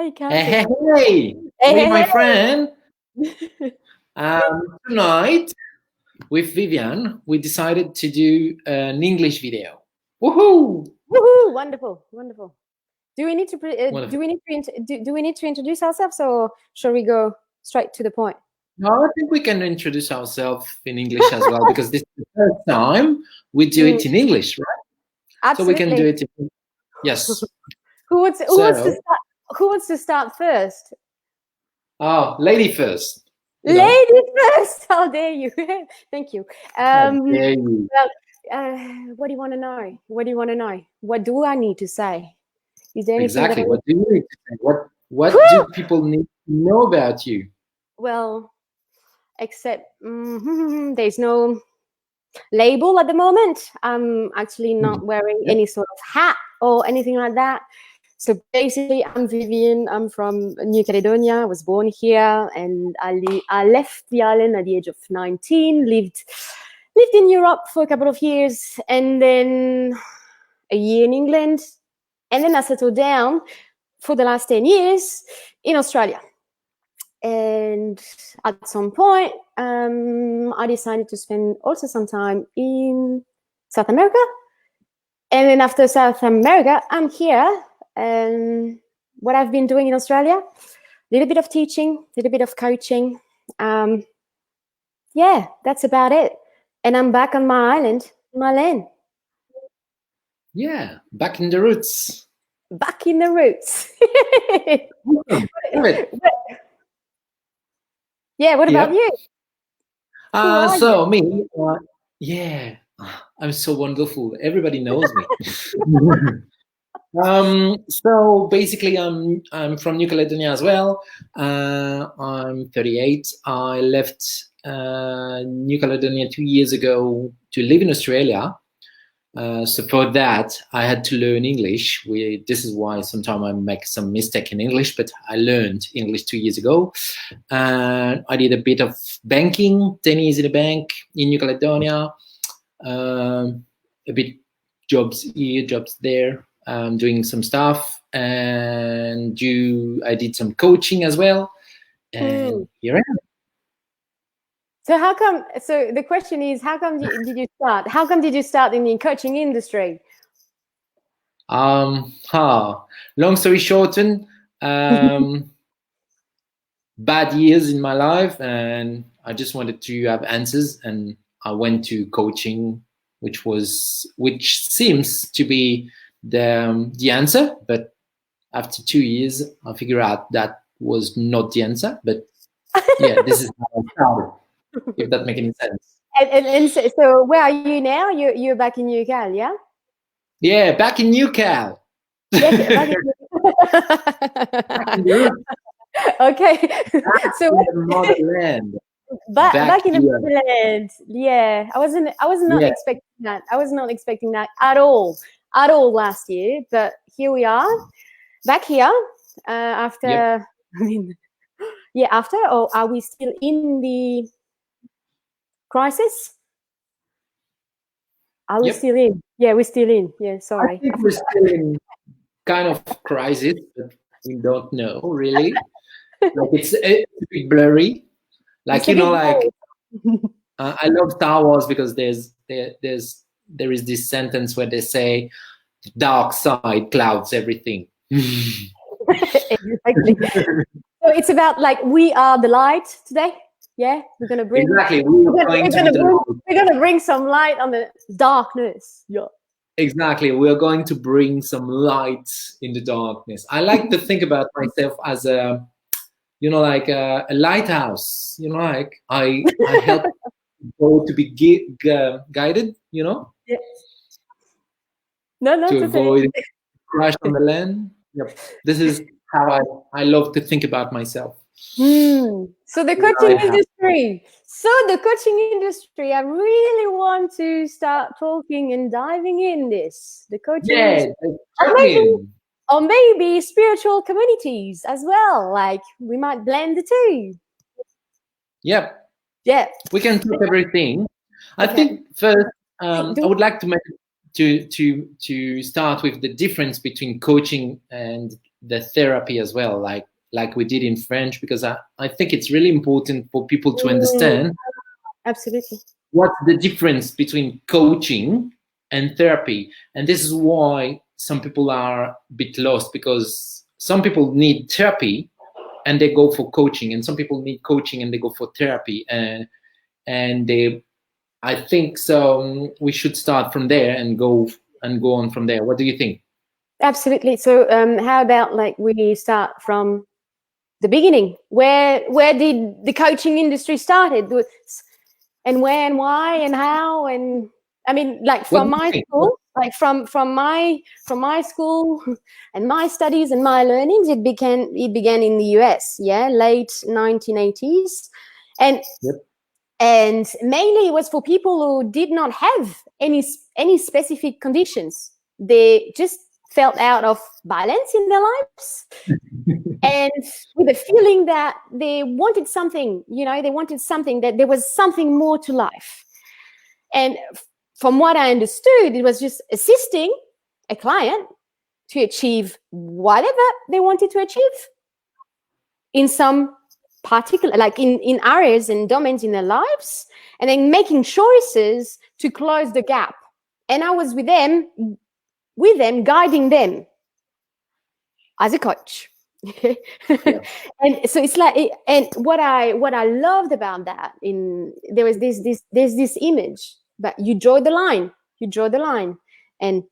I can't. Hey, hey, my friend. Tonight with Viviane, we decided to do an English video. Woohoo! Woohoo! Wonderful, wonderful. Do we need to Wonderful. do we need to introduce ourselves, or shall we go straight to the point? No, I think we can introduce ourselves in English as well, because this is the first time we do it in English, right? Absolutely. So we can do it in, yes. Who wants to start first? Oh, lady first. Lady first. How dare you? Thank you. How dare you. Well, what do you want to know? What do you want to know? What do I need to say? Is there anything exactly? What do you need to say? What do people need to know about you? Well, except there's no label at the moment. I'm actually not wearing any sort of hat or anything like that. So basically, I'm Viviane. I'm from New Caledonia. I was born here, and I left the island at the age of 19. Lived in Europe for a couple of years, and then a year in England, and then I settled down for the last 10 years in Australia. And at some point, I decided to spend also some time in South America. And then after South America, I'm here. And what I've been doing in Australia, a little bit of teaching, a little bit of coaching. Yeah, that's about it. And I'm back on my island, my land. Yeah, back in the roots. Back in the roots. Yeah, what about you? So me, yeah, I'm so wonderful. Everybody knows me. So basically, I'm from New Caledonia as well. I'm 38. I left New Caledonia 2 years ago to live in Australia. So for that, I had to learn English. This is why sometimes I make some mistake in English, but I learned English 2 years ago. And I did a bit of banking, 10 years in a bank in New Caledonia, a bit jobs here, jobs there, doing some stuff. And I did some coaching as well. And here I am. So how come? So the question is, how come did you start? How come did you start in the coaching industry? Long story shortened, bad years in my life, and I just wanted to have answers, and I went to coaching, which seems to be the answer. But after 2 years, I figured out that was not the answer. But yeah, this is how I started. If that makes any sense. And so where are you now? You're back in New Cal, yeah? Yeah, back in New Cal. Yes, okay. So motherland. Back in the motherland. Yeah, I was not expecting that. I was not expecting that at all last year. But here we are, back here after. Yep. I mean, yeah, after, or are we still in the crisis? Are we still in? Yeah, we're still in. Yeah, sorry. I think we're still in kind of crisis, but we don't know really. Like it's a bit blurry. Like I love Star Wars because there is this sentence where they say, "The dark side clouds everything." Exactly. So it's about like we are the light today. Yeah, we're gonna bring we're gonna bring some light on the darkness. Yeah. Exactly, we're going to bring some light in the darkness. I like to think about myself as a lighthouse. Like I help people to be guided. Yeah. No, to avoid crash on the land. Yep. This is how I love to think about myself. So the coaching industry. I really want to start talking and diving in this. The coaching industry. Or maybe spiritual communities as well. Like we might blend the two. Yep. Yeah. We can talk everything. I think first I would like to start with the difference between coaching and the therapy as well, like we did in French, because I think it's really important for people to understand Absolutely. what's the difference between coaching and therapy. And this is why some people are a bit lost, because some people need therapy and they go for coaching, and some people need coaching and they go for therapy. And I think so we should start from there and go on from there. What do you think? Absolutely. So how about like we start from the beginning? Where did the coaching industry started? And where and why and how? And I mean, like from my school, like from my school and my studies and my learnings, it began in the US, late 1980s, and and mainly it was for people who did not have any specific conditions. They just felt out of balance in their lives, and with a feeling that they wanted something, that there was something more to life. And from what I understood, it was just assisting a client to achieve whatever they wanted to achieve in some particular, like in areas and domains in their lives, and then making choices to close the gap. And I was with them, guiding them as a coach. And so it's like, and what I loved about that, there was this image, but you draw the line, and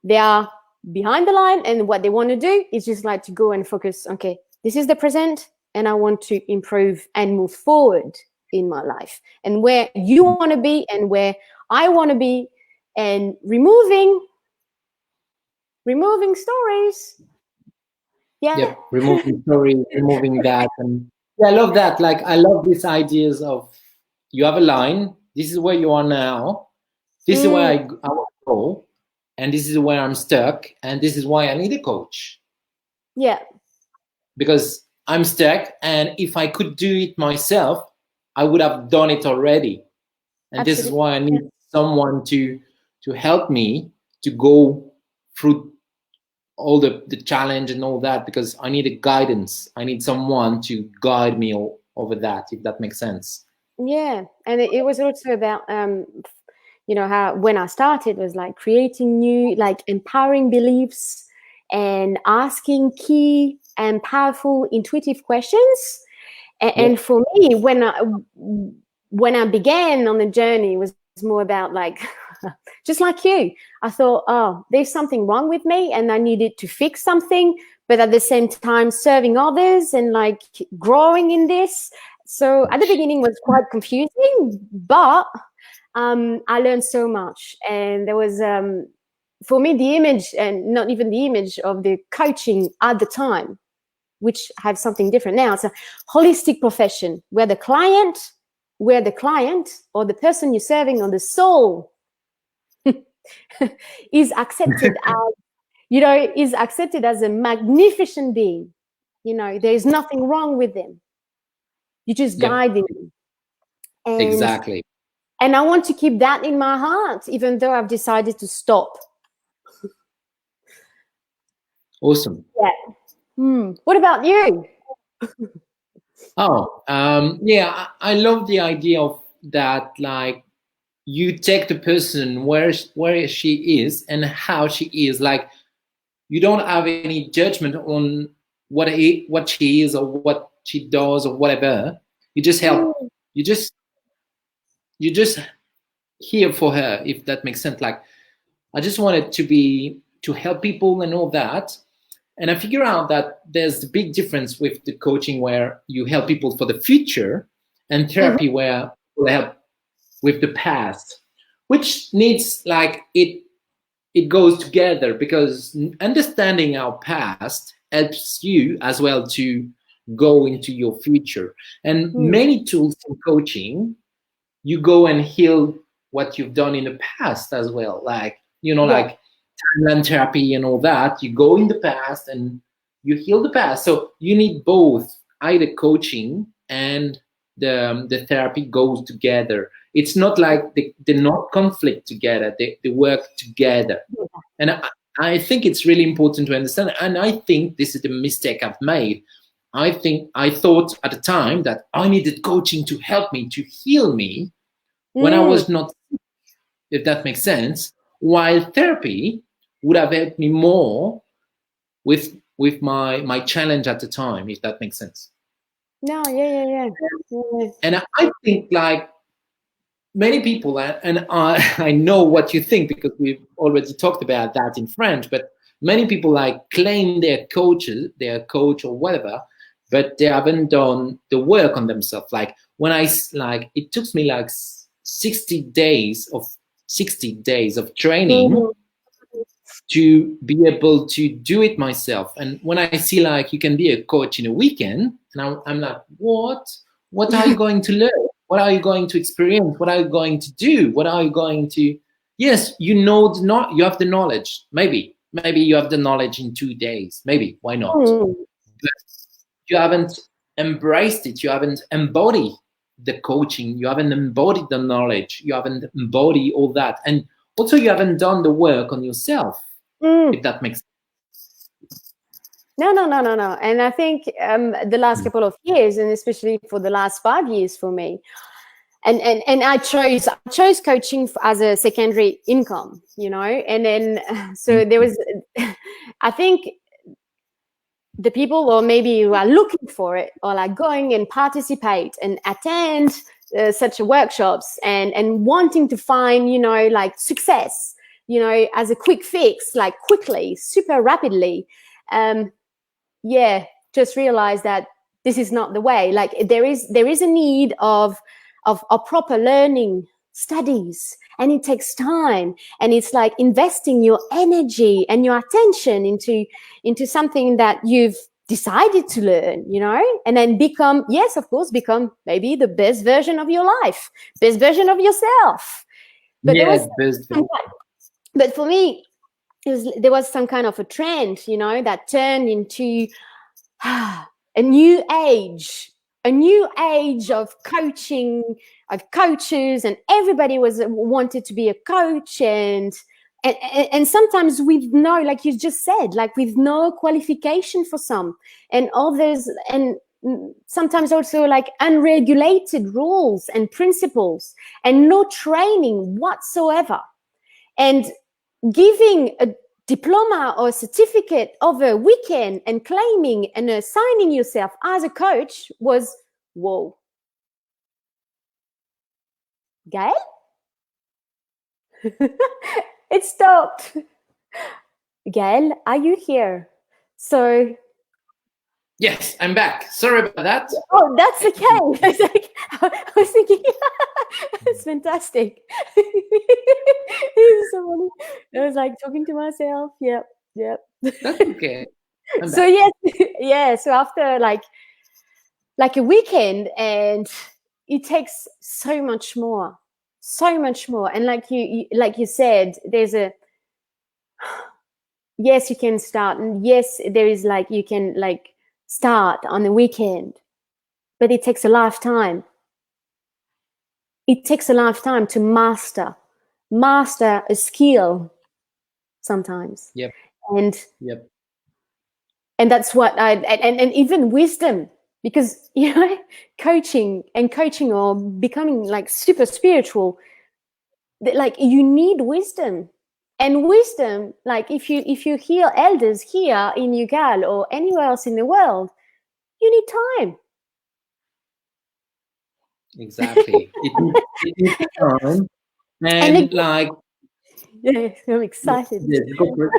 they are behind the line, and what they want to do is just like to go and focus. Okay, this is the present, and I want to improve and move forward in my life, and where you want to be and where I want to be, and removing stories. Removing stories, removing that. And I love that. Like, I love these ideas of, you have a line, this is where you are now, this is where I want to go, and this is where I'm stuck, and this is why I need a coach. Because I'm stuck, and if I could do it myself, I would have done it already. And This is why I need someone to help me to go through all the challenge and all that, because I need a guidance. I need someone to guide me over that, if that makes sense. And it was also about how when I started, it was like creating new, like empowering beliefs and asking key and powerful intuitive questions. And for me, when I began on the journey, it was more about like just like you, I thought, oh, there's something wrong with me and I needed to fix something, but at the same time serving others and like growing in this. So at the beginning was quite confusing, but I learned so much. And there was for me the image, and not even the image of the coaching at the time, which had something different now. It's a holistic profession where the client or the person you're serving, or the soul is accepted as a magnificent being. There is nothing wrong with them. You just guiding them. Exactly. And I want to keep that in my heart, even though I've decided to stop. Awesome. What about you? I love the idea of that. Like, you take the person where she is and how she is. Like, you don't have any judgment on what she is or what she does or whatever. You just help. You just here for her, if that makes sense. Like, I just wanted to help people and all that. And I figure out that there's a big difference with the coaching where you help people for the future, and therapy where you help with the past, which needs, like, it goes together, because understanding our past helps you as well to go into your future. And many tools in coaching, you go and heal what you've done in the past as well. Like, like timeline therapy and all that, you go in the past and you heal the past. So you need both, either coaching and the therapy goes together. It's not like they not conflict together, they work together. And I think it's really important to understand, and I think this is the mistake I've made. I thought at the time that I needed coaching to help me, to heal me when I was not, if that makes sense, while therapy would have helped me more with my challenge at the time, if that makes sense. No, yeah. And I think like many people, and I know what you think because we've already talked about that in French, but many people like claim they're coaches, they're a coach or whatever, but they haven't done the work on themselves. Like when it took me like 60 days of training to be able to do it myself. And when I see like you can be a coach in a weekend, and I'm like, what are you going to learn? What are you going to experience? What are you going to do? What are you going to? Yes, you have the knowledge. Maybe you have the knowledge in 2 days. Maybe, why not? But you haven't embraced it. You haven't embodied the coaching. You haven't embodied the knowledge. You haven't embodied all that. And also you haven't done the work on yourself, if that makes sense. No. And I think the last couple of years, and especially for the last 5 years for me, and I chose coaching as a secondary income, and then so there was, I think the people, or maybe who are looking for it, or like going and participate and attend such workshops and wanting to find, like success, as a quick fix, like quickly, super rapidly. Just realize that this is not the way. Like there is a need of proper learning, studies, and it takes time, and it's like investing your energy and your attention into something that you've decided to learn, and then become maybe the best version of your life, best version of yourself. But but for me, there was some kind of a trend, that turned into a new age of coaching, of coaches, and everybody wanted to be a coach, and sometimes with no, like you just said, like with no qualification for some, and others, and sometimes also like unregulated rules and principles, and no training whatsoever. And giving a diploma or a certificate over a weekend and claiming and assigning yourself as a coach was, whoa. Gaël? It stopped. Gaël, are you here? So... Yes, I'm back. Sorry about that. Oh, that's okay. I was thinking, it's fantastic. It's so funny. I was like talking to myself. Yep. That's okay. So yes, So after like a weekend, and it takes so much more, and like you said, there's a yes, you can start, and yes, there is like you can like start on the weekend, but it takes a lifetime. It takes a lifetime to master a skill sometimes. Yep. And that's what and even wisdom, because coaching or becoming like super spiritual, like you need wisdom. And wisdom, like if you hear elders here in Ugal or anywhere else in the world, you need time. Exactly. It needs time. And like... Yeah, I'm excited. Yeah, go for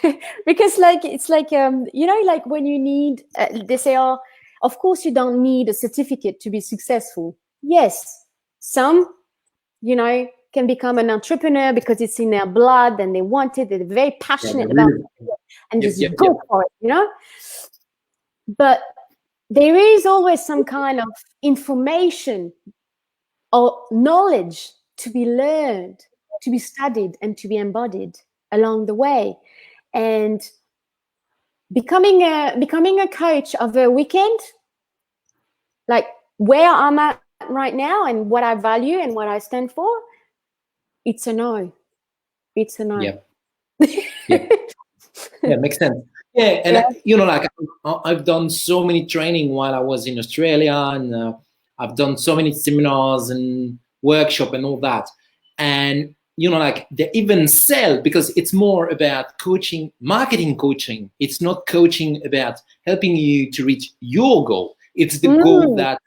it. Because like it's like like when you need they say, oh, of course you don't need a certificate to be successful. Yes, some can become an entrepreneur because it's in their blood and they want it, they're very passionate about it, and just go for it, but there is always some kind of information or knowledge to be learned, to be studied, and to be embodied along the way. And becoming a coach of a weekend, like where I'm at right now and what I value and what I stand for, it's a no. It's a no. Yep. Yeah. Yeah, makes sense. Yeah, and like I've done so many training while I was in Australia, and I've done so many seminars and workshop and all that. And like they even sell, because it's more about coaching, marketing coaching. It's not coaching about helping you to reach your goal. It's the goal that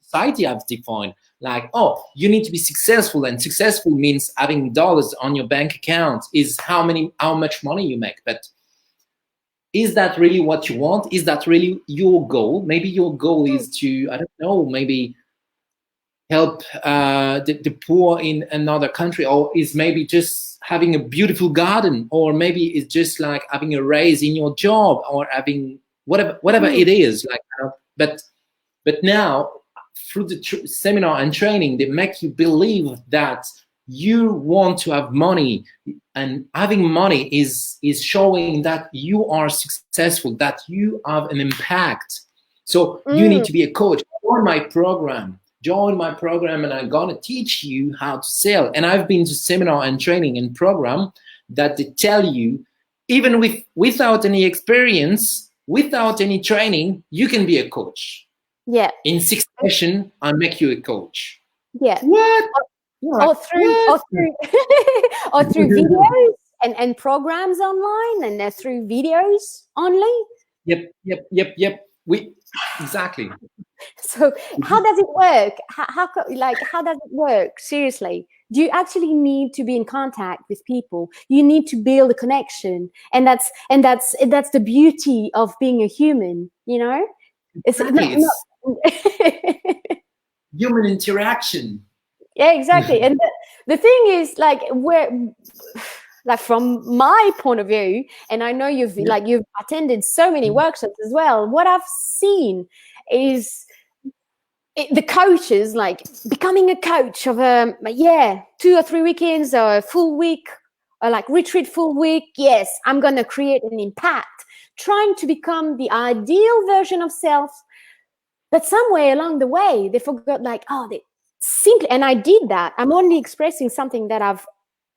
society has defined. Like, oh, you need to be successful, and successful means having dollars on your bank account, is how much money you make. But is that really what you want? Is that really your goal? Maybe your goal is to, I don't know, maybe help the poor in another country, or is maybe just having a beautiful garden, or maybe it's just like having a raise in your job, or having whatever it is. Like, but now through the seminar and training, they make you believe that you want to have money, and having money is showing that you are successful, that you have an impact. So you need to be a coach. Join my program, and I'm gonna teach you how to sell. And I've been to seminar and training and program that they tell you, even without any experience, without any training, you can be a coach. Yeah. In 6 sessions, I'll make you a coach. Yeah. What? Or through videos and programs online, and through videos only. Yep. Exactly. So how does it work? How does it work? Seriously, do you actually need to be in contact with people? You need to build a connection, and that's the beauty of being a human. It's exactly. not human interaction. Yeah, exactly. And the thing is, like, from my point of view, and I know you've attended so many workshops as well, what I've seen is the coaches, like, becoming a coach of 2 or 3 weekends, or a full week, or like retreat full week. Yes, I'm going to create an impact, trying to become the ideal version of self. But somewhere along the way, they forgot, like, simply, and I did that. I'm only expressing something that I've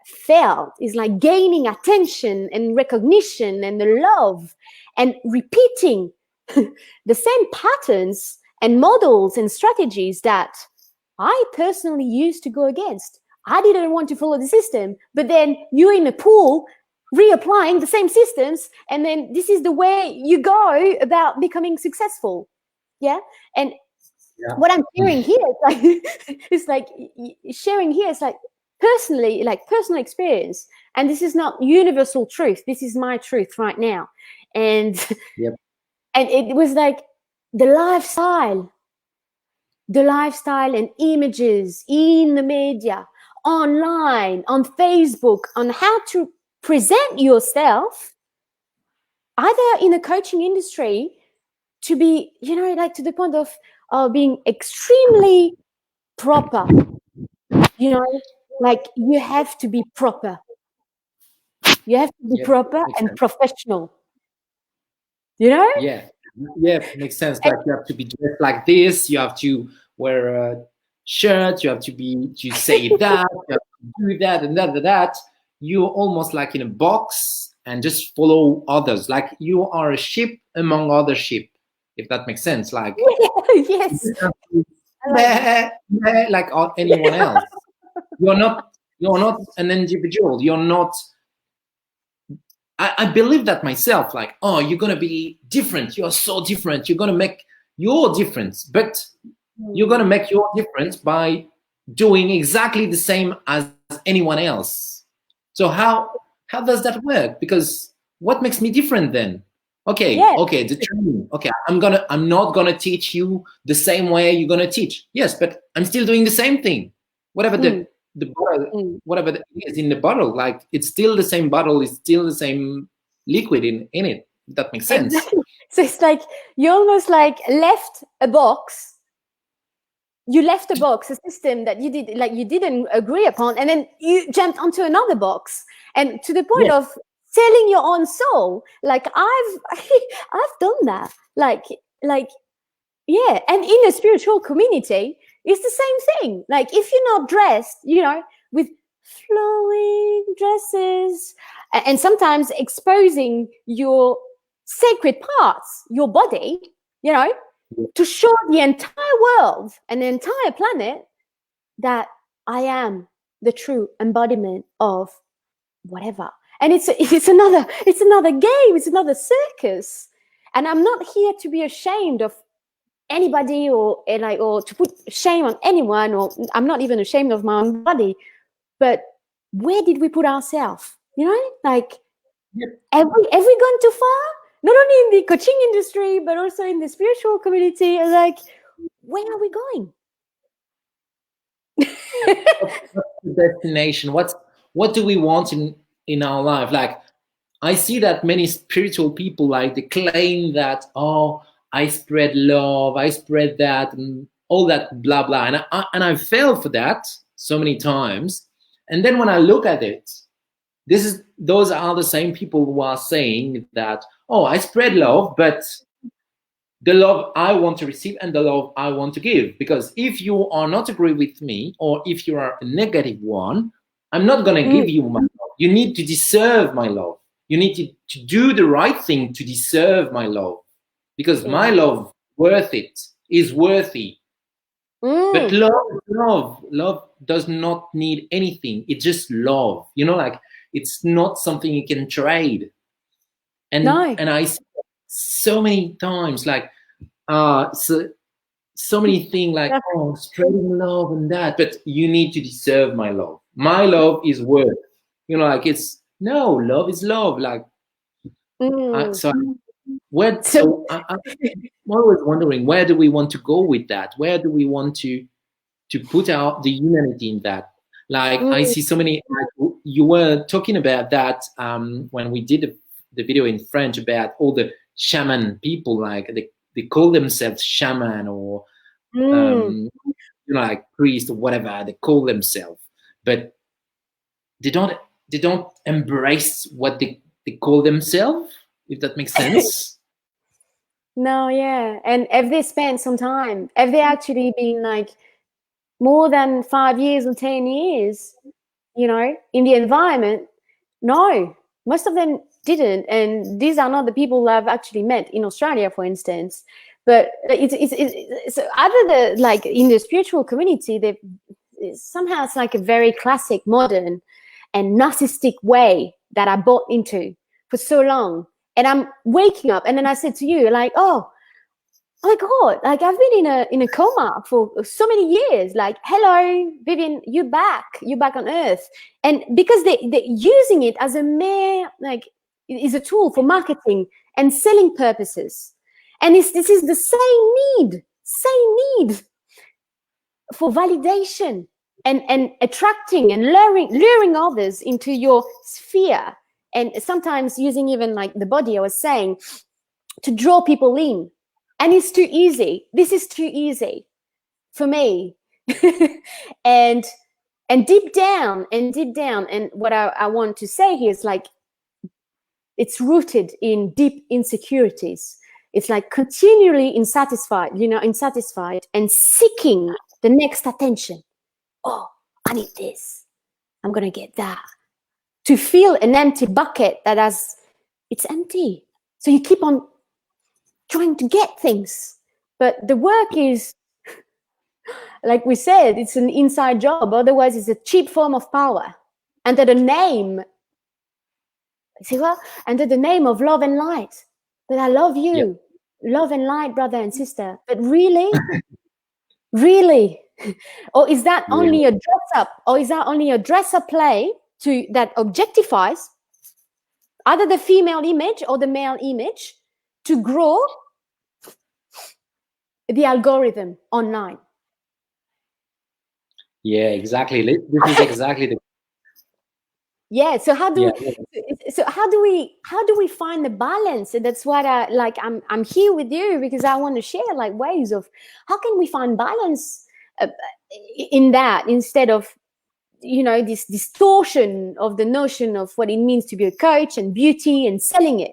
felt, is like gaining attention and recognition and the love, and repeating the same patterns and models and strategies that I personally used to go against. I didn't want to follow the system, but then you're in a pool reapplying the same systems, and then this is the way you go about becoming successful. Yeah. And what I'm hearing here is like sharing here is like personal experience, and this is not universal truth. This is my truth right now. And and it was like the lifestyle and images in the media, online, on Facebook, on how to present yourself, either in the coaching industry, to be, to the point of being extremely proper. Like, you have to be proper. You have to be proper and professional. Yeah, makes sense. Like, you have to be dressed like this. You have to wear a shirt. You have to say that. You have to do that and that. You're almost like in a box and just follow others. Like, you are a sheep among other sheep, if that makes sense. Like, yes, like anyone else. You're not an individual. You're not. I believe that myself. Like, oh, you're gonna be different. You're so different. You're gonna make your difference, but you're gonna make your difference by doing exactly the same as anyone else. So how does that work? Because what makes me different then? Okay, the training. Okay, I'm not gonna teach you the same way you're gonna teach. Yes, but I'm still doing the same thing. Whatever the bottle, whatever it is in the bottle, like, it's still the same bottle, it's still the same liquid in it. If that makes sense. Exactly. So it's like you almost like left a box. You left a box, a system that you didn't agree upon, and then you jumped onto another box, and to the point of selling your own soul. Like, I've done that. Like, yeah. And in the spiritual community, it's the same thing. Like, if you're not dressed, with flowing dresses, and sometimes exposing your sacred parts, your body, you know, to show the entire world and the entire planet that I am the true embodiment of whatever. And it's another game, it's another circus. And I'm not here to be ashamed of anybody or to put shame on anyone, or I'm not even ashamed of my own body. But where did we put ourselves? You know, like, have we gone too far? Not only in the coaching industry, but also in the spiritual community. Like, where are we going? What's the destination? What do we want in our life? Like, I see that many spiritual people, like, they claim that, oh, I spread love, I spread that, and all that blah blah, and I fell for that so many times. And then when I look at it, those are the same people who are saying that, oh, I spread love, but the love I want to receive and the love I want to give. Because if you are not agree with me, or if you are a negative one, I'm not going to give you my love. You need to deserve my love. You need to do the right thing to deserve my love. Because my love is worthy. But love does not need anything. It's just love. You know, like, it's not something you can trade. And I see so many times, like, so many things, like, oh, spreading love and that, but you need to deserve my love. My love is worth. You know, like, it's no, love is love. Like, I'm always wondering, where do we want to go with that? Where do we want to put out the humanity in that? Like, I see so many, like, you were talking about that when we did the video in French about all the shaman people, like, they call themselves shaman, or you know, like priest or whatever they call themselves, but they don't embrace what they call themselves, if that makes sense. No, yeah. And have they spent some time? Have they actually been, like, more than 5 years or 10 years, you know, in the environment? No, most of them didn't. And these are not the people I've actually met in Australia, for instance. But it's other like in the spiritual community, somehow it's like a very classic, modern, and narcissistic way that I bought into for so long. And I'm waking up, and then I said to you, like, oh my God, like, I've been in a coma for so many years. Like, hello, Vivian, you're back on Earth. And because they're using it as a mere, like, is a tool for marketing and selling purposes. And this is the same need for validation and attracting and luring others into your sphere. And sometimes using even, like, the body, I was saying, to draw people in. And it's too easy. This is too easy for me. and deep down, and what I want to say here is, like, it's rooted in deep insecurities. It's like continually insatisfied and seeking the next attention. Oh, I need this. I'm going to get that. To fill an empty bucket it's empty. So you keep on trying to get things. But the work is, like we said, it's an inside job. Otherwise, it's a cheap form of power. Under the name, under the name of love and light. But I love you. Love and light, brother and sister. But really? Really? Or is that only a dress up? Or is that only a dress up play that objectifies either the female image or the male image to grow the algorithm online? Yeah, exactly. This is exactly the. Yeah. So how do we find the balance? And that's what I'm here with you, because I want to share, like, ways of how can we find balance in that, instead of, you know, this distortion of the notion of what it means to be a coach and beauty and selling it.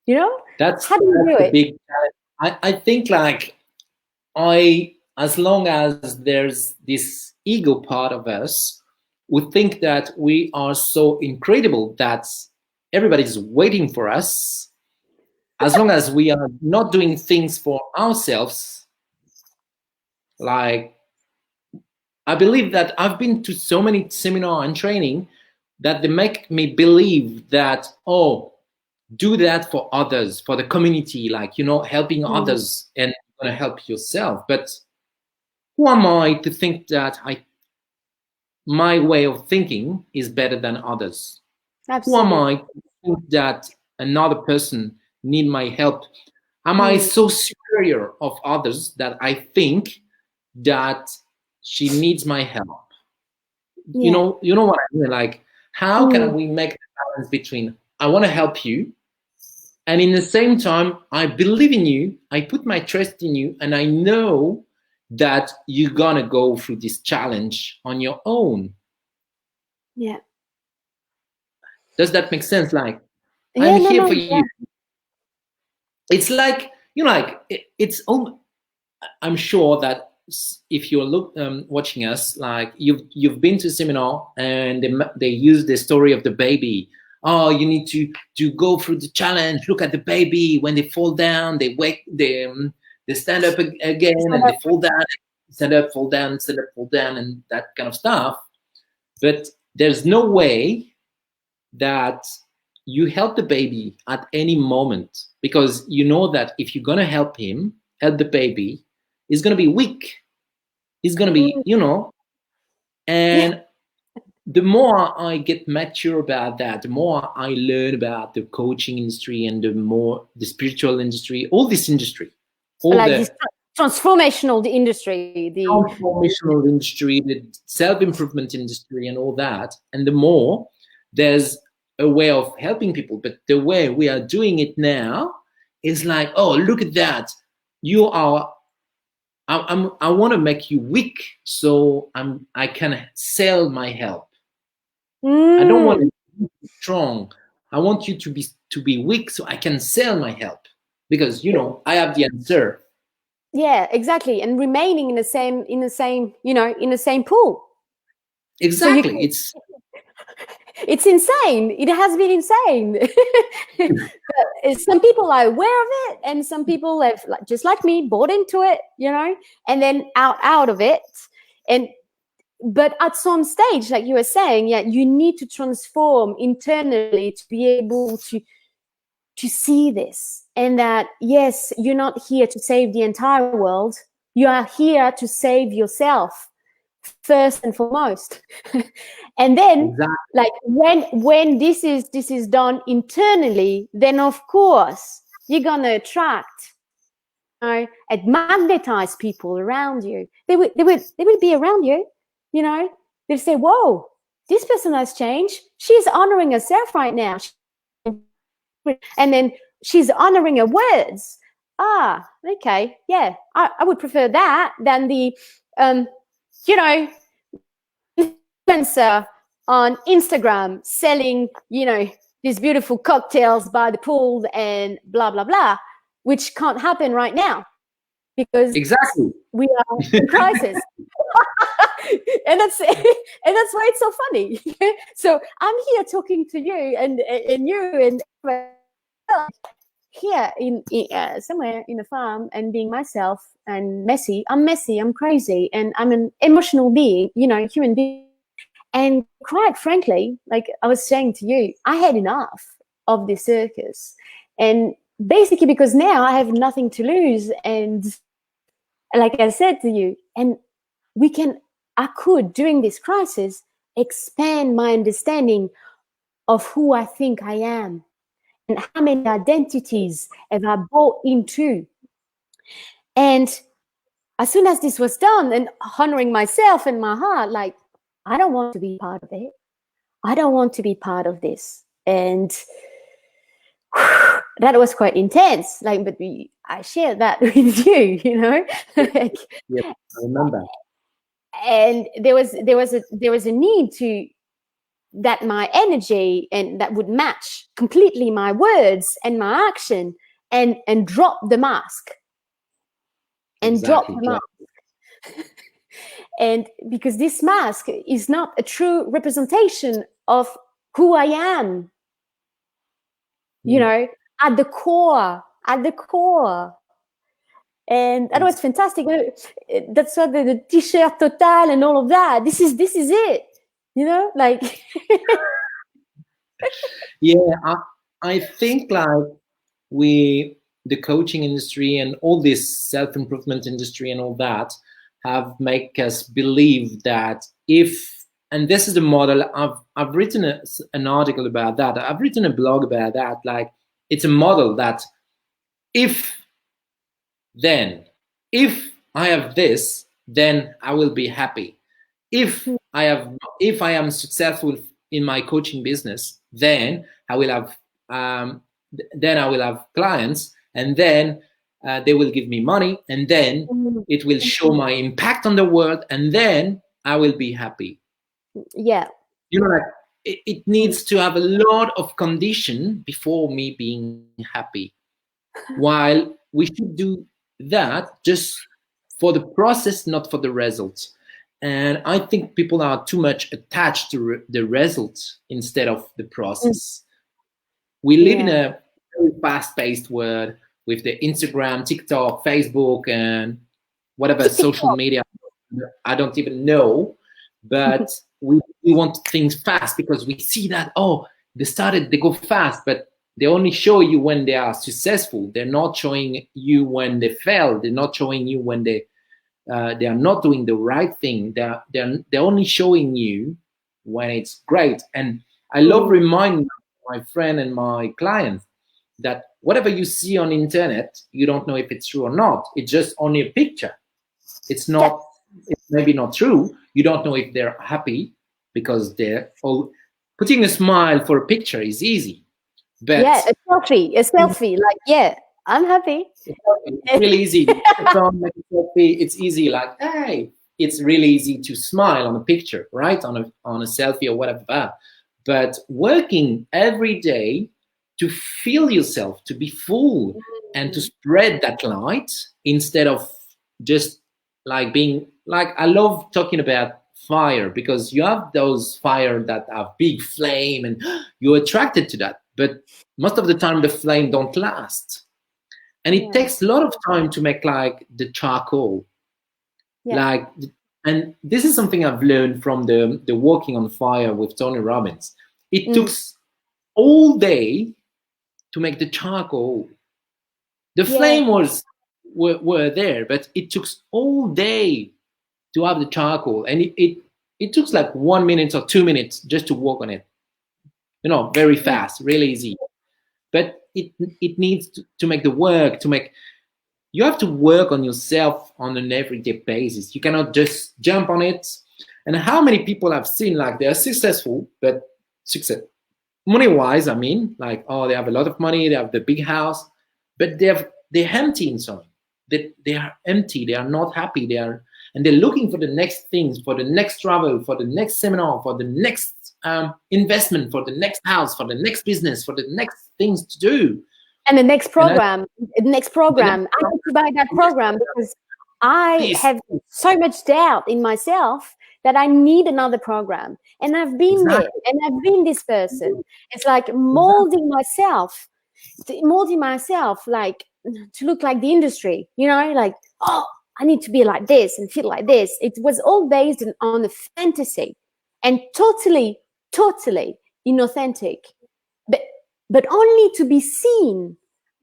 You know, That's how do you do it? Big challenge. I think, like, as long as there's this ego part of us, we think that we are so incredible that everybody's waiting for us. As long as we are not doing things for ourselves, like, I believe that I've been to so many seminar and training that they make me believe that, oh, do that for others, for the community, like, helping others, and you're going to help yourself. But who am I to think that my way of thinking is better than others? Absolutely. Who am I to think that another person need my help? Am I so superior of others that I think that she needs my help? Yeah. You know what I mean? Like, how can we make the balance between I want to help you, and in the same time, I believe in you, I put my trust in you, and I know that you're gonna go through this challenge on your own. Yeah. Does that make sense? Like, I'm here for you. It's like, it's. I'm sure that if you're watching us, like, you've been to a seminar and they use the story of the baby. Oh, you need to go through the challenge. Look at the baby. When they fall down, they stand up again, and they fall down, stand up, fall down, stand up, fall down, and that kind of stuff. But there's no way that you help the baby at any moment, because you know that if you're gonna help the baby, he's gonna be weak. He's gonna be, and the more I get mature about that, the more I learn about the coaching industry and the more the spiritual industry, all this industry, this transformational industry, the self-improvement industry, and all that. And the more there's a way of helping people, but the way we are doing it now is like, oh, look at that. I want to make you weak, so I can sell my help. I don't want you to be strong. I want you to be weak, so I can sell my help, because I have the answer. Yeah, exactly, and remaining in the same pool. Exactly, so it's insane. It has been insane. But some people are aware of it, and some people have, just like me, bought into it, and then out of it. But at some stage, like you were saying, you need to transform internally to be able to see this, and that, yes, you're not here to save the entire world. You are here to save yourself first and foremost. And then, like, when this is done internally, then of course you're gonna attract, and magnetize people around you. They would be around you. They'd say, "Whoa, this person has changed. She's honoring herself right now." And then she's honoring her words. Okay, yeah, I would prefer that than the influencer on Instagram selling these beautiful cocktails by the pool and blah blah blah, which can't happen right now because we are in crisis. and that's why it's so funny. So I'm here talking to you and you and here in somewhere in the farm, and being myself and messy. I'm messy, I'm crazy, and I'm an emotional being, human being. And quite frankly, like I was saying to you, I had enough of this circus. And basically because now I have nothing to lose. And like I said to you, and I could, during this crisis, expand my understanding of who I think I am and how many identities have I bought into. And as soon as this was done, and honoring myself and my heart, like, I don't want to be part of it. I don't want to be part of this. And that was quite intense. Like, but I shared that with you, like, yeah, I remember. And there was a need to that my energy and that would match completely my words and my action, and drop the mask. And drop the mask. And because this mask is not a true representation of who I am, you know, at the core. And that was fantastic. That's what the t-shirt Total and all of that. This is it, you know, like. Yeah, I think like the coaching industry and all this self-improvement industry and all that have make us believe that if, and this is the model, I've written an article about that, I've written a blog about that, like it's a model that if I have this, then I will be happy. If I am successful in my coaching business, then I will have clients, and then they will give me money, and then it will show my impact on the world, and then I will be happy. Yeah. You know, like it needs to have a lot of condition before me being happy. While we should do that just for the process, not for the results. And I think people are too much attached to the results instead of the process. We live in a very fast-paced world with the Instagram, TikTok, Facebook, and whatever social media I don't even know. But we want things fast because we see that, they go fast, but they only show you when they are successful. They're not showing you when they fail. They're not showing you when they are not doing the right thing. They're only showing you when it's great. And I love reminding my friend and my clients that whatever you see on internet, you don't know if it's true or not. It's just only a picture. It's not. It's maybe not true. You don't know if they're happy because they're all putting a smile for a picture is easy. But a selfie, like, yeah, I'm happy. It's really easy. It's easy, like, hey, it's really easy to smile on a picture, right? On a selfie or whatever. But working every day to feel yourself, to be full, and to spread that light instead of just like being like, I love talking about fire because you have those fire that have big flame and you're attracted to that. But most of the time the flame don't last. And it takes a lot of time to make like the charcoal. Like, and this is something I've learned from the Walking on Fire with Tony Robbins. It took all day to make the charcoal. The flame were there, but it took all day to have the charcoal. And it took like 1 minute or 2 minutes just to work on it. You know, very fast, really easy. But it needs to make the work, you have to work on yourself on an everyday basis. You cannot just jump on it. And how many people I've seen, like, they are successful, but money-wise, I mean, like, they have a lot of money, they have the big house, but they're empty inside. They are empty, they are not happy, and they're looking for the next things, for the next travel, for the next seminar, for the next investment, for the next house, for the next business, for the next things to do. And the next program, I need to buy that program because I have so much doubt in myself that I need another program. And I've been there, and I've been this person. It's like molding myself, like to look like the industry, you know, like, I need to be like this and feel like this. It was all based on a fantasy and totally inauthentic. But only to be seen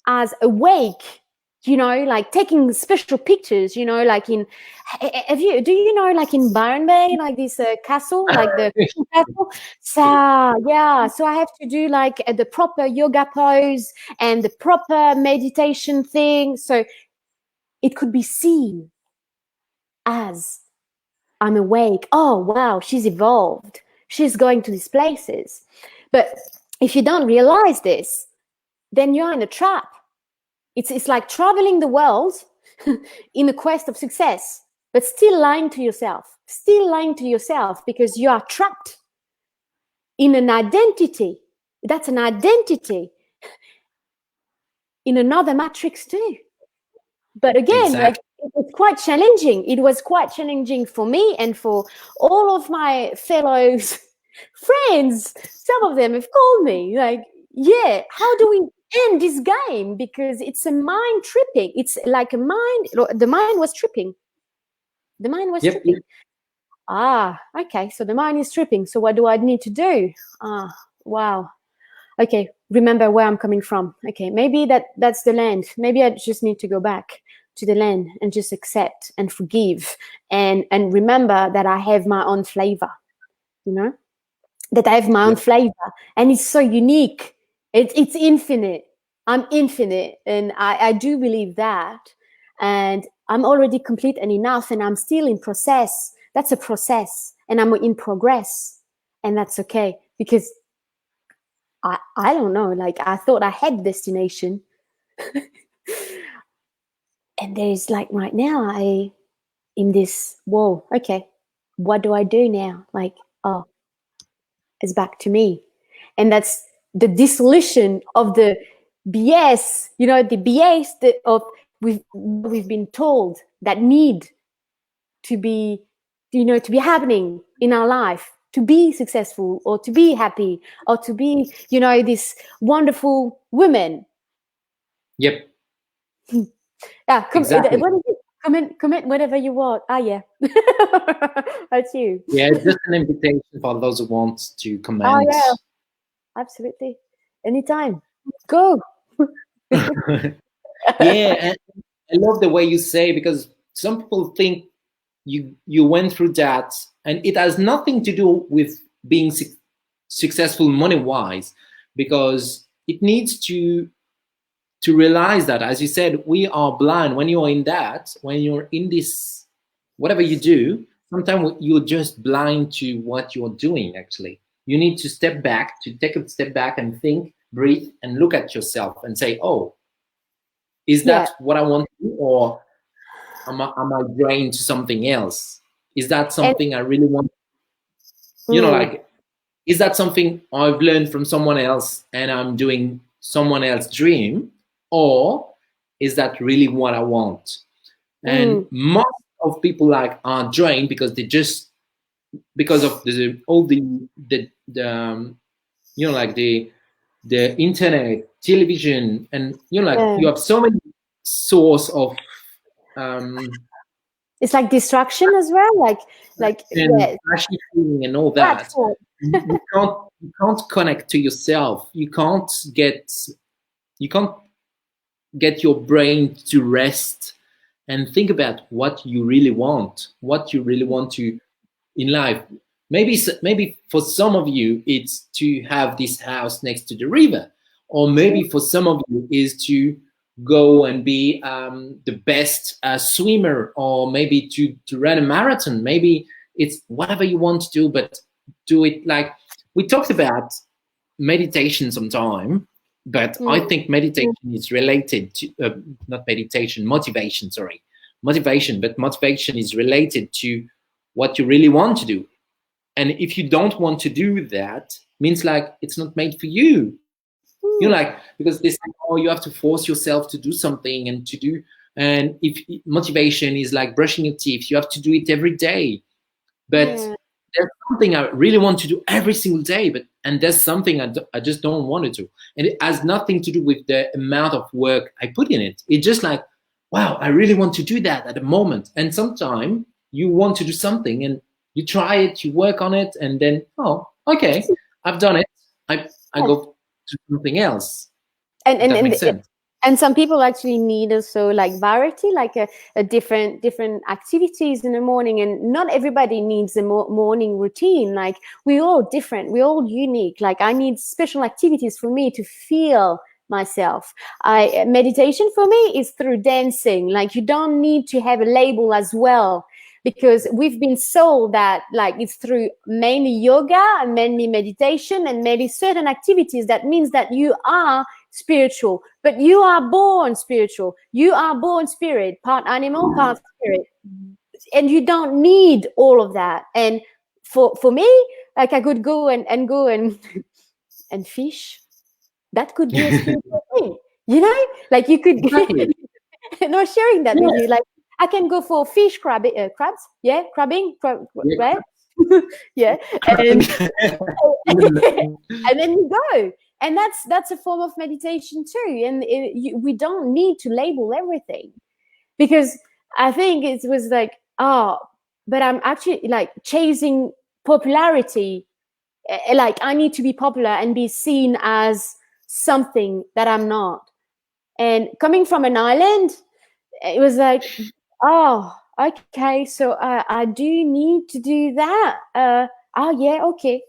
as awake, you know, like taking special pictures, you know, like do you know, like in Byron Bay, like this castle, like the castle? So I have to do like the proper yoga pose and the proper meditation thing. So it could be seen as I'm awake. Oh, wow, she's evolved. She's going to these places. But if you don't realize this, then you're in a trap. It's like traveling the world in a quest of success, but still lying to yourself because you are trapped in an identity. That's an identity in another matrix too. But again, like it's quite challenging. It was quite challenging for me and for all of my fellow friends. Some of them have called me like, yeah, how do we end this game? Because it's a mind tripping. It's like a mind, the mind was tripping. The mind was tripping. Yep. Ah, okay. So the mind is tripping. So what do I need to do? Ah, wow. Okay, remember where I'm coming from. Okay, maybe that's the land. Maybe I just need to go back to the land and just accept and forgive and remember that I have my own flavor, you know, that I have my own flavor, and it's so unique. It's infinite. I'm infinite, and I do believe that. And I'm already complete and enough, and I'm still in process. That's a process, and I'm in progress, and that's okay, because I don't know, like I thought I had destination. And there's like right now in this, whoa, okay, what do I do now? Like, oh, it's back to me. And that's the dissolution of the BS, you know, the BS of we've been told that need to be, you know, to be happening in our life, to be successful or to be happy or to be, you know, this wonderful woman. Yep. Yeah, Exactly. what is it? Comment whatever you want. Ah, yeah. That's you. Yeah, just an invitation for those who want to Oh, comment. yeah, absolutely. Anytime. Go. Yeah, and I love the way you say, because some people think you went through that, and it has nothing to do with being successful money wise, because it needs to realize that, as you said, we are blind. When you're in that, when you're in this, whatever you do, sometimes you're just blind to what you're doing. Actually, you need to step back, to take a step back and think, breathe, and look at yourself and say, oh, is Yeah. that what I want to do, or am I drained to something else? Is that something I really want? You know, like, is that something I've learned from someone else and I'm doing someone else's dream, or is that really what I want? And most of people like are drained because they just, because of all the you know, like the internet, television, and you know, like you have so many source of it's like distraction as well, like and yes, flashy feeling and all that. You can't connect to yourself. You can't get your brain to rest and think about what you really want, to in life. Maybe for some of you it's to have this house next to the river, or maybe for some of you is to go and be the best swimmer, or maybe to run a marathon. Maybe it's whatever you want to do, but do it. Like we talked about meditation sometime, but I think meditation is related to not meditation, motivation. Sorry, motivation, but motivation is related to what you really want to do. And if you don't want to do that, means like it's not made for you. You know, like, because they say, oh, you have to force yourself to do something and to do. And if motivation is like brushing your teeth, you have to do it every day. But there's something I really want to do every single day, and there's something I just don't want to do. And it has nothing to do with the amount of work I put in it. It's just like, wow, I really want to do that at the moment. And sometimes you want to do something and you try it, you work on it, and then, oh, okay, I've done it. I go to something else. and That makes sense. and some people actually need also like variety, like a different activities in the morning, and not everybody needs a morning routine. Like we're all different, we're all unique. Like I need special activities for me to feel myself. Meditation for me is through dancing. Like you don't need to have a label as well, because we've been sold that like it's through mainly yoga and mainly meditation and maybe certain activities that means that you are spiritual, but you are born spiritual. You are born spirit, part animal, part spirit, and you don't need all of that. And for me, like I could go and go and and fish. That could be a spiritual thing, you know. Like you could, Exactly. not sharing that with you, like I can go for fish crabs, yeah, crabbing, right? Yeah, and and then you go, and that's a form of meditation too. And we don't need to label everything, because I think it was like, oh, but I'm actually like chasing popularity. Like I need to be popular and be seen as something that I'm not. And coming from an island, it was like, oh, okay, so I do need to do that. Oh yeah, okay,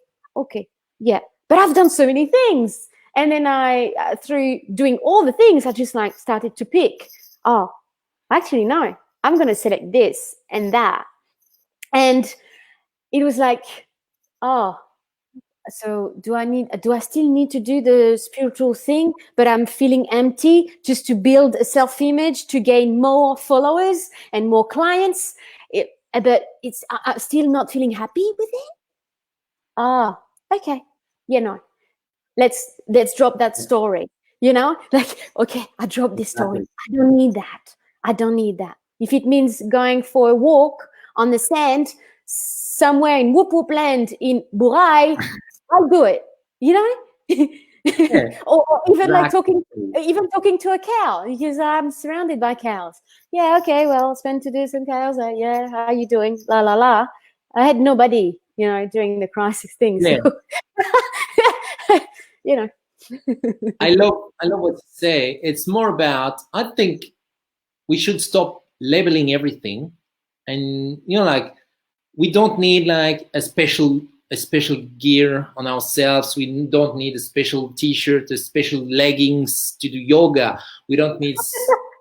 yeah. But I've done so many things, and then I, through doing all the things, I just like started to pick. Oh, actually, no, I'm gonna select this and that, and it was like, oh, so do I still need to do the spiritual thing, but I'm feeling empty just to build a self-image, to gain more followers and more clients, but I'm still not feeling happy with it. Ah, okay, let's drop that story, like, okay, I dropped this story. I don't need that. If it means going for a walk on the sand somewhere in Whoop Whoop Land in Burai, I'll do it, Yeah, or even like exactly. talking to a cow, because I'm surrounded by cows. Yeah, okay, well, spend to do some cows. Yeah, how are you doing? La la la. I had nobody, during the crisis thing. So, Yeah. you know. I love what you say. It's more about, I think we should stop labeling everything, and like, we don't need like a special gear on ourselves. We don't need a special t-shirt, a special leggings to do yoga. We don't need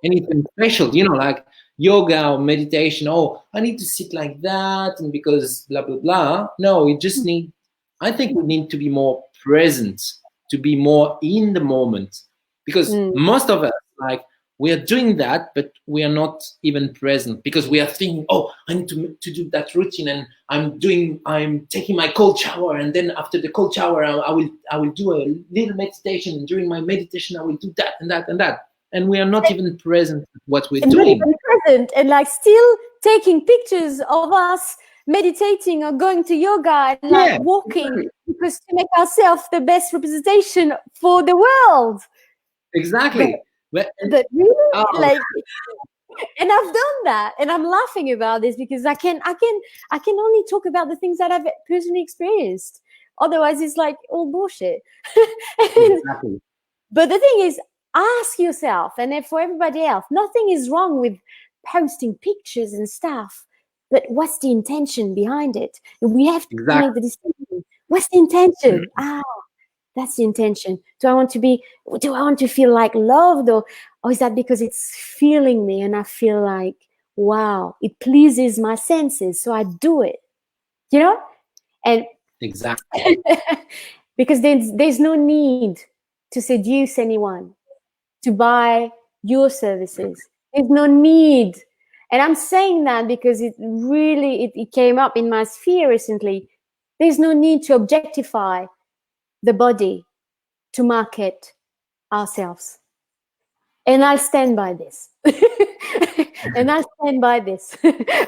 anything special, like yoga or meditation. Oh, I need to sit like that, and because blah blah blah. No, we just need, I think we need to be more present, to be more in the moment, because Mm. most of us, like, we are doing that, but we are not even present, because we are thinking, oh, I need to do that routine, and I'm taking my cold shower, and then after the cold shower, I will do a little meditation, and during my meditation, I will do that and that and that, and we are not even present at what we're And not doing. even present, and like still taking pictures of us meditating or going to yoga and like Yeah, walking, exactly. because to make ourselves the best representation for the world. But Exactly. But, but really, oh, like, and I've done that, and I'm laughing about this because I can only talk about the things that I've personally experienced. Otherwise, it's like all bullshit. And exactly. but the thing is, ask yourself, and then for everybody else, nothing is wrong with posting pictures and stuff, but what's the intention behind it? We have to make the Exactly. distinction. What's the intention? That's the intention. Do I want to feel like loved, or is that because it's feeling me and I feel like, wow, it pleases my senses, so I do it, and Exactly. because there's no need to seduce anyone to buy your services. There's no need. And I'm saying that because it came up in my sphere recently. There's no need to objectify the body to market ourselves. And I'll stand by this. And I'll stand by this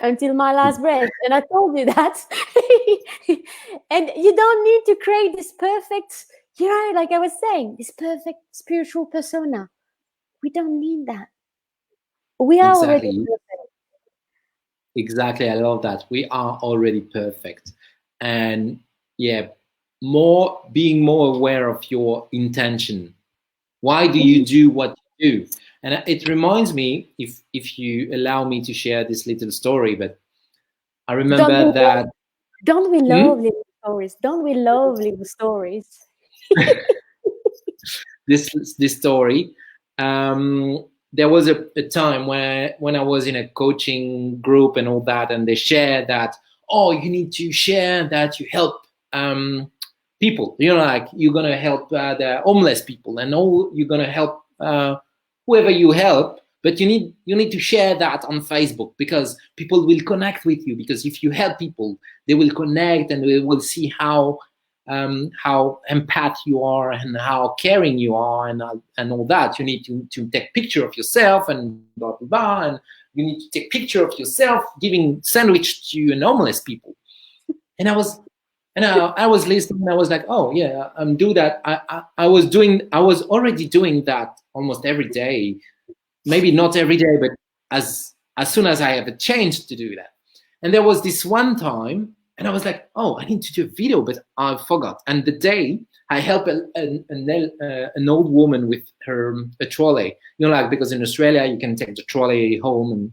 until my last breath. And I told you that. And you don't need to create this perfect, like I was saying, this perfect spiritual persona. We don't need that. We are already Exactly. perfect. Exactly. I love that. We are already perfect. And yeah, being more aware of your intention. Why do you do what you do? And it reminds me, if you allow me to share this little story, but I Don't we remember love, that. don't we Hmm? love little stories? Don't we love little stories? this story. There was a time when I was in a coaching group and all that, and they shared that, oh, you need to share that you help people. Like, you're gonna help the homeless people, and all, you're gonna help whoever you help. But you need to share that on Facebook, because people will connect with you. Because if you help people, they will connect, and they will see how empath you are, and how caring you are, and all that. You need to take picture of yourself, and blah blah blah, you need to take picture of yourself giving sandwich to homeless people. And I was listening, and I was like, oh yeah, I'm do that. I was already doing that almost every day. Maybe not every day, but as soon as I have a chance to do that. And there was this one time, and I was like, oh, I need to do a video, but I forgot. And the day I helped an old woman with a trolley, like, because in Australia you can take the trolley home, and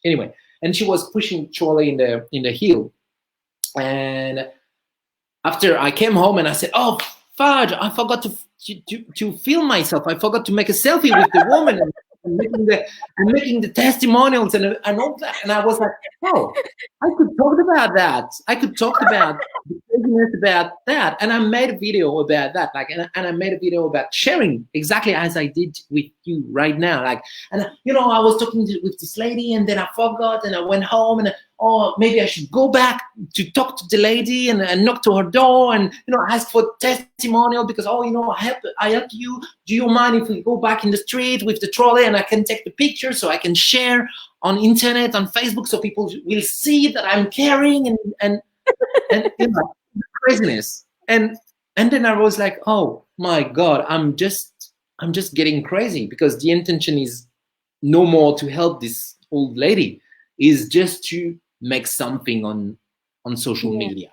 anyway, and she was pushing the trolley in the hill. And after I came home and I said, oh, fudge, I forgot to film myself. I forgot to make a selfie with the woman and making the testimonials and all that. And I was like, oh, I could talk about that. I could talk about the craziness about that. And I made a video about that. Like, and I made a video about sharing exactly as I did with you right now. Like, and I was talking with this lady, and then I forgot, and I went home, and maybe I should go back to talk to the lady and knock to her door and ask for testimonial because I help you. Do you mind if we go back in the street with the trolley and I can take the picture so I can share on internet, on Facebook, so people will see that I'm caring and craziness. And then I was like, oh my God, I'm just getting crazy, because the intention is no more to help this old lady, is just to make something on social media,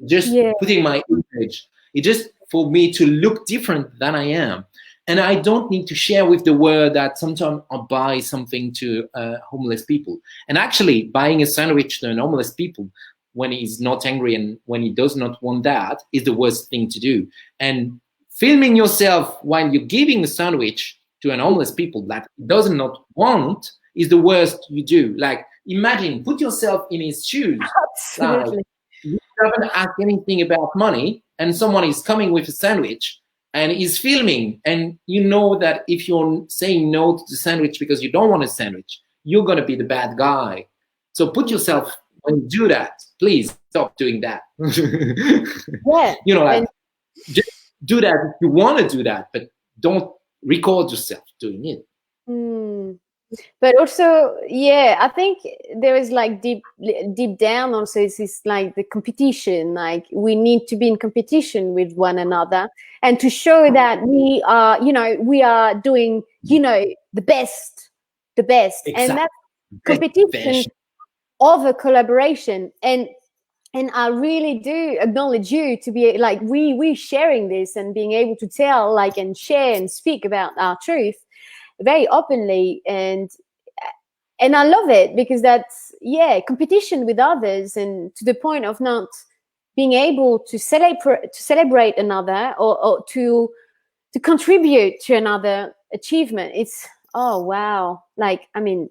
just putting my image. It's just for me to look different than I am. And I don't need to share with the world that sometimes I buy something to homeless people. And actually, buying a sandwich to homeless people when he's not angry and when he does not want that is the worst thing to do. And filming yourself while you're giving a sandwich to an homeless people that he does not want is the worst you do. Like, imagine, put yourself in his shoes. Absolutely. Like, you haven't asked anything about money, and someone is coming with a sandwich and is filming, and you know that if you're saying no to the sandwich because you don't want a sandwich, you're going to be the bad guy. So put yourself, when you do that, please stop doing that. Yeah. Just do that if you want to do that, but don't record yourself doing it. But also, I think there is like deep down also is this like the competition. Like, we need to be in competition with one another and to show that we are doing, the best. Exactly. And that's competition over collaboration. And I really do acknowledge you to be like, we sharing this and being able to tell, like, and share and speak about our truth very openly, and I love it, because that's competition with others, and to the point of not being able to celebrate another or to contribute to another achievement. It's, oh wow, like, I mean,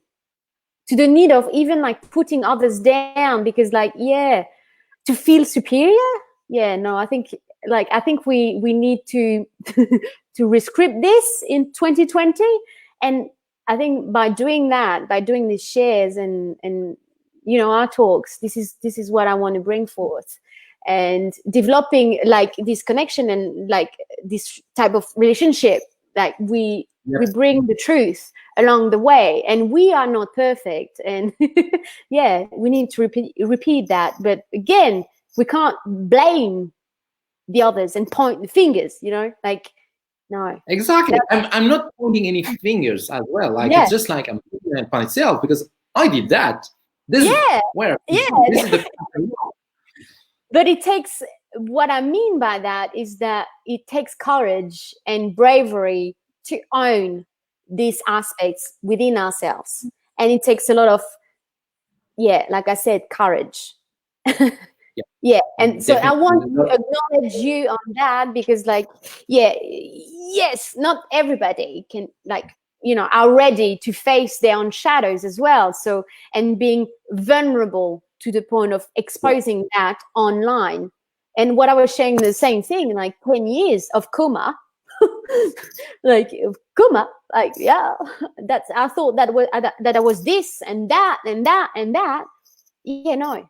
to the need of even like putting others down because, like, to feel superior. I think we need to to rescript this in 2020. And I think by doing that, by doing these shares and our talks, this is what I want to bring forth, and developing like this connection and like this type of relationship. Like, we bring the truth along the way, and we are not perfect, and we need to repeat that. But again, we can't blame the others and point the fingers, like, no. Exactly. I'm not pointing any fingers as well. Like, it's just like I'm pointing at myself because I did that. This is the But it takes, what I mean by that is that it takes courage and bravery to own these aspects within ourselves. And it takes a lot of, like I said, courage. And so I want to acknowledge you on that, because like, yes, not everybody can, like, are ready to face their own shadows as well. So, and being vulnerable to the point of exposing that online. And what I was saying, the same thing, like 10 years of coma, like that's, I thought that I was this and that and that and that. No.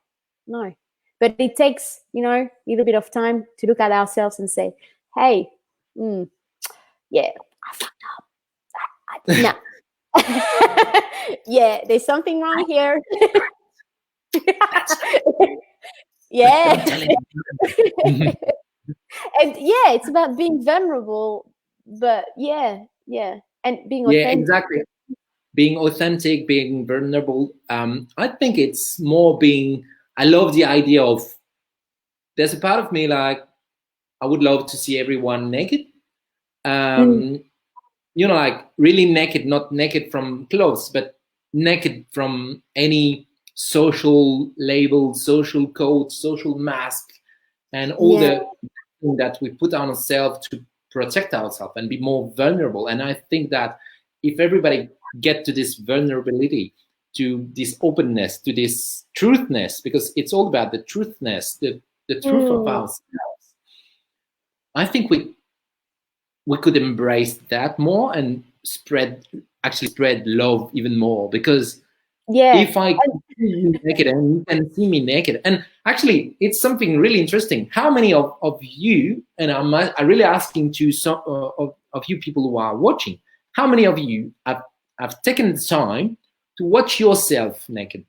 But it takes, a little bit of time to look at ourselves and say, hey, I fucked up. No. Yeah, there's something wrong here. That's Yeah. don't tell anyone. And yeah, it's about being vulnerable, but yeah, and being Yeah, authentic. exactly. Being authentic, being vulnerable. I think it's more being. I love the idea of. There's a part of me like I would love to see everyone naked. Mm, Like really naked, not naked from clothes, but naked from any social label, social code, social mask, and all yeah, the thing that we put on ourselves to protect ourselves and be more vulnerable. And I think that if everybody get to this vulnerability, to this openness, to this truthness, because it's all about the truthness, the truth of mm, ourselves, I think we could embrace that more and actually spread love even more. Because yeah. if I can see you naked and you can see me naked, and actually it's something really interesting. How many of you, and I'm really asking to some of you people who are watching, how many of you have taken the time to watch yourself naked?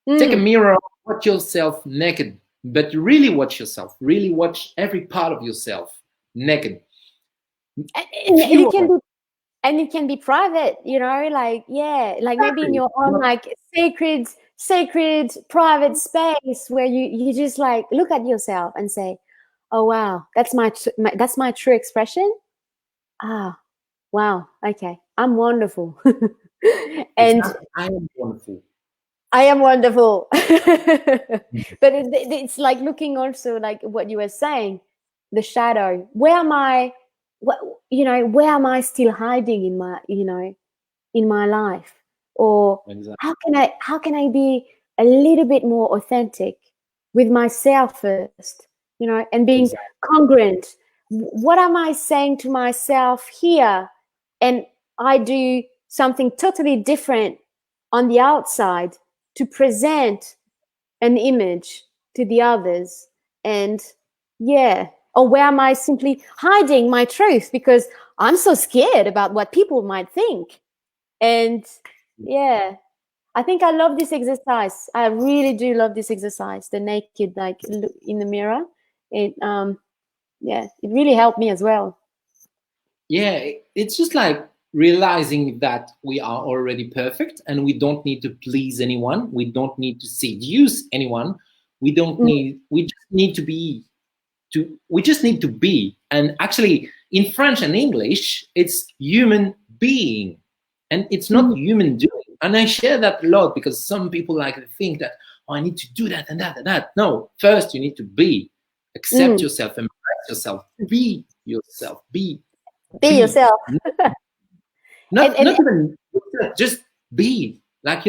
Take a Mm. mirror, watch yourself naked, but really watch yourself, really watch every part of yourself naked. And it Few can of be, and it can be private, like, yeah, like maybe in exactly. your own, like, sacred private space where you just like look at yourself and say, oh wow, that's that's my true expression. Ah, wow, okay, I'm wonderful. And Exactly. I am wonderful. I am wonderful. But it's like looking also, like what you were saying, the shadow. Where am I? What, where am I still hiding in my, in my life? Or Exactly. how can I be a little bit more authentic with myself first, and being Exactly. congruent? What am I saying to myself here? And I do something totally different on the outside to present an image to the others. And yeah, or where am I simply hiding my truth because I'm so scared about what people might think? And yeah, I think I love this exercise. I really do love this exercise, the naked, like, look in the mirror. It yeah, it really helped me as well. Yeah, it's just like realizing that we are already perfect and we don't need to please anyone. We don't need to seduce anyone. Mm, We just need to be we just need to be. And actually in French and English, it's human being and it's not mm, human doing. And I share that a lot because some people like to think that, oh, I need to do that and that and that. No, first you need to be. Accept mm. yourself, embrace yourself, be yourself, Be be. yourself. and Not and even just be. Like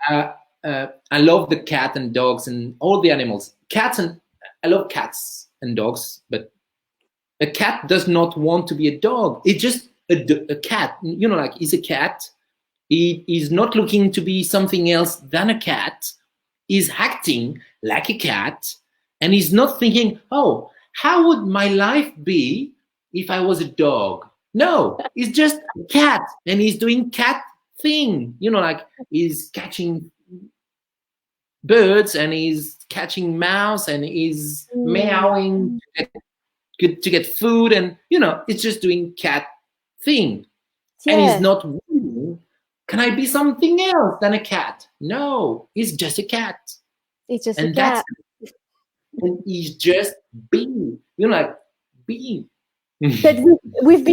uh, I love the cat and dogs and all the animals. I love cats and dogs, but a cat does not want to be a dog. It's just a cat. Like he's a cat. He is not looking to be something else than a cat. He's acting like a cat, and he's not thinking, "Oh, how would my life be if I was a dog?" No, he's just a cat, and he's doing cat thing. Like he's catching birds, and he's catching mouse, and he's mm, meowing to get food, and it's just doing cat thing, and he's yeah, not wondering, can I be something else than a cat? No, he's just a cat, it's just a and that's cat. and he's just being, like being. But we've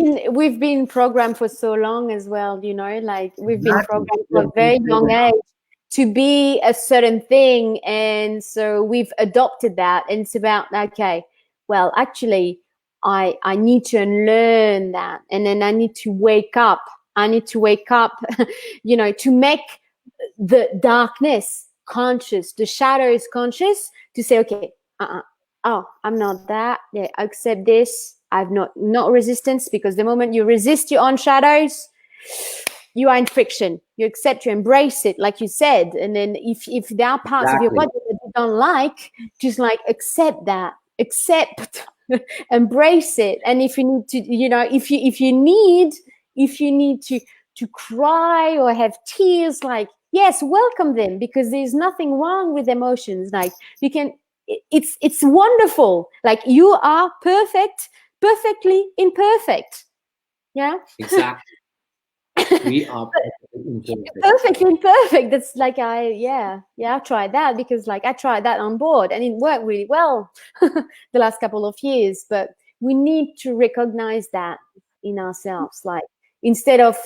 been programmed for so long as well, like we've been Exactly. programmed We from have a been very young age to be a certain thing, and so we've adopted that. And it's about, okay, well, actually, I need to unlearn that, and then I need to wake up. I need to wake up, to make the darkness conscious, the shadows conscious, to say, okay, oh, I'm not that. Yeah, I accept this. I've not resistance, because the moment you resist your own shadows, you are in friction. You accept, you embrace it, like you said. And then if there are parts of your exactly. body that you don't like, just like accept that, accept, embrace it. And if you need to, if you need to to cry or have tears, like, yes, welcome them, because there's nothing wrong with emotions. Like, you can, it's wonderful. Like, you are perfectly imperfect. Yeah. Exactly. We are perfectly imperfect. Perfectly imperfect. That's like, I tried that, because like I tried that on board and it worked really well the last couple of years. But we need to recognize that in ourselves, like, instead of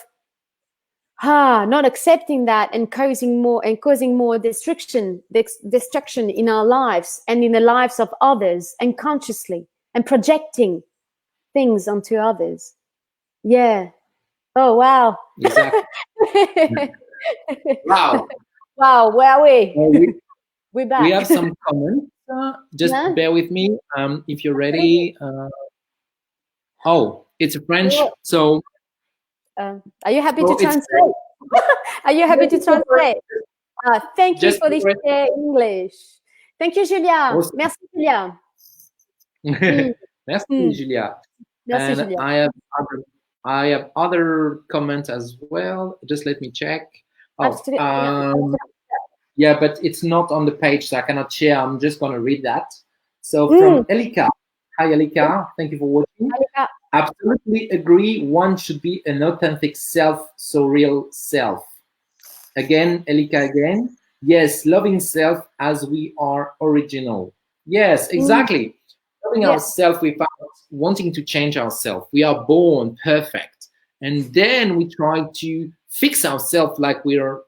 not accepting that and causing more destruction in our lives and in the lives of others, unconsciously, and projecting things onto others. Yeah. Oh, wow. Exactly. Wow. Wow, where are we? We're back. We have some comments. Just Yeah? bear with me. If you're ready. Oh, it's French. So Are you happy to it's translate? Are you happy to translate? Thank you just for this English. Thank you, Julia. awesome. Merci, Julia. Merci, Julia. Merci, And Julia. I have other comments as well. Just let me check. Oh, yeah, but it's not on the page, so I cannot share. I'm just going to read that. So from Elika. Hi, Elika. Thank you for watching. Elika. Absolutely agree. One should be an authentic self, so real self. Again, Elika again. Yes, loving self as we are original. Yes, exactly. Loving ourselves without wanting to change ourselves. We are born perfect. And then we try to fix ourselves like we are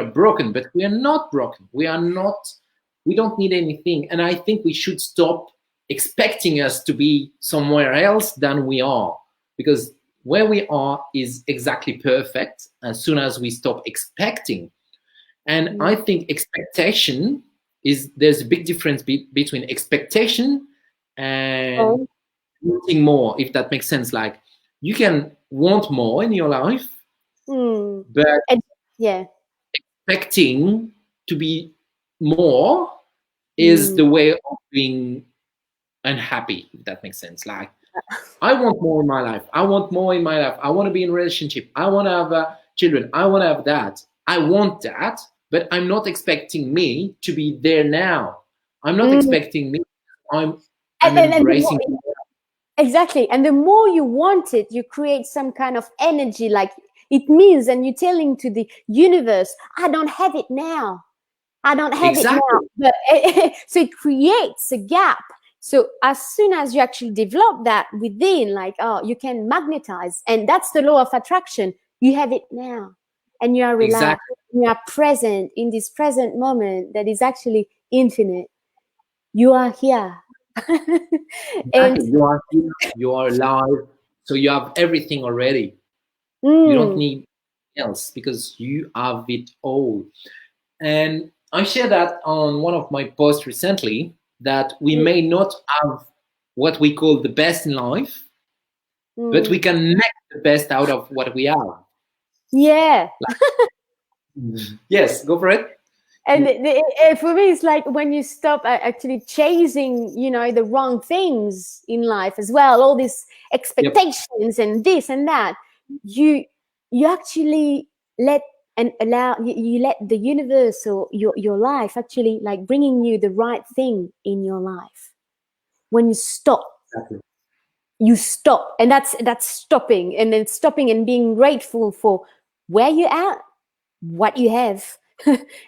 broken, but we are not broken. We don't need anything. And I think we should stop expecting us to be somewhere else than we are, because where we are is exactly perfect as soon as we stop expecting. And I think expectation there's a big difference between expectation and wanting more, if that makes sense. Like, you can want more in your life, but expecting to be more is the way of being unhappy, if that makes sense. Like, I want more in my life. I want more in my life. I want to be in a relationship. I want to have children. I want to have that. I want that, but I'm not expecting me to be there now. I'm not expecting me. I'm embracing. Exactly. And the more you want it, you create some kind of energy, like it means, and you're telling to the universe, I don't have it now. I don't have it now. But, so it creates a gap. So as soon as you actually develop that within, like, you can magnetize. And that's the law of attraction. You have it now. And you are relaxed. You are present in this present moment that is actually infinite. You are here. And you are here, you are alive. So you have everything already. You don't need else, because you have it all. And I shared that on one of my posts recently, that we may not have what we call the best in life, but we can make the best out of what we have. Yeah. Yes, go for it. And for me, it's like when you stop actually chasing, the wrong things in life as well, all these expectations and this and that, you actually let and allow, you let the universe or your life actually like bringing you the right thing in your life. When you stop, you stop, and that's stopping, and then stopping and being grateful for where you're at, what you have,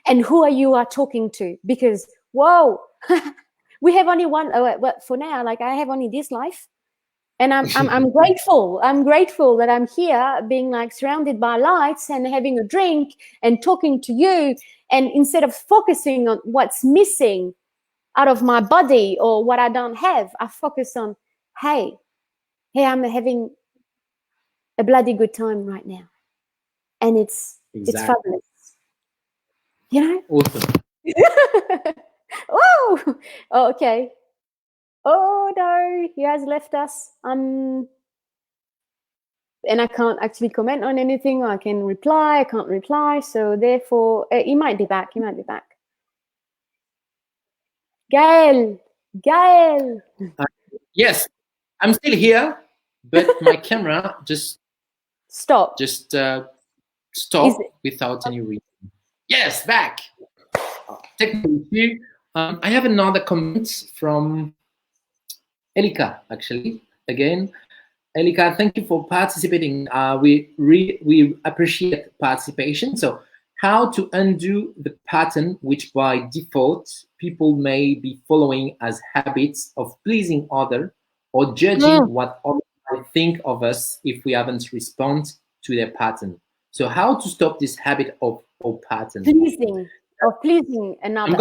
and who you are talking to. Because whoa, we have only one. For now, like, I have only this life, and I'm grateful. I'm grateful that I'm here, being like surrounded by lights and having a drink and talking to you. And instead of focusing on what's missing out of my body or what I don't have, I focus on, hey, I'm having a bloody good time right now, and it's fabulous. Awesome. Whoa! Oh, okay. Oh no, he has left us. And I can't actually comment on anything. I can reply. I can't reply. So therefore, he might be back. He might be back. Gaël. Yes, I'm still here, but my camera just stopped. Just stop without any reason. Yes, back. Technical issue. I have another comment from Elika, actually. Again, Elika, thank you for participating. We appreciate participation. So, how to undo the pattern which by default people may be following as habits of pleasing others or judging what others might think of us if we haven't responded to their pattern. So, how to stop this habit of pattern? Pleasing another. I'm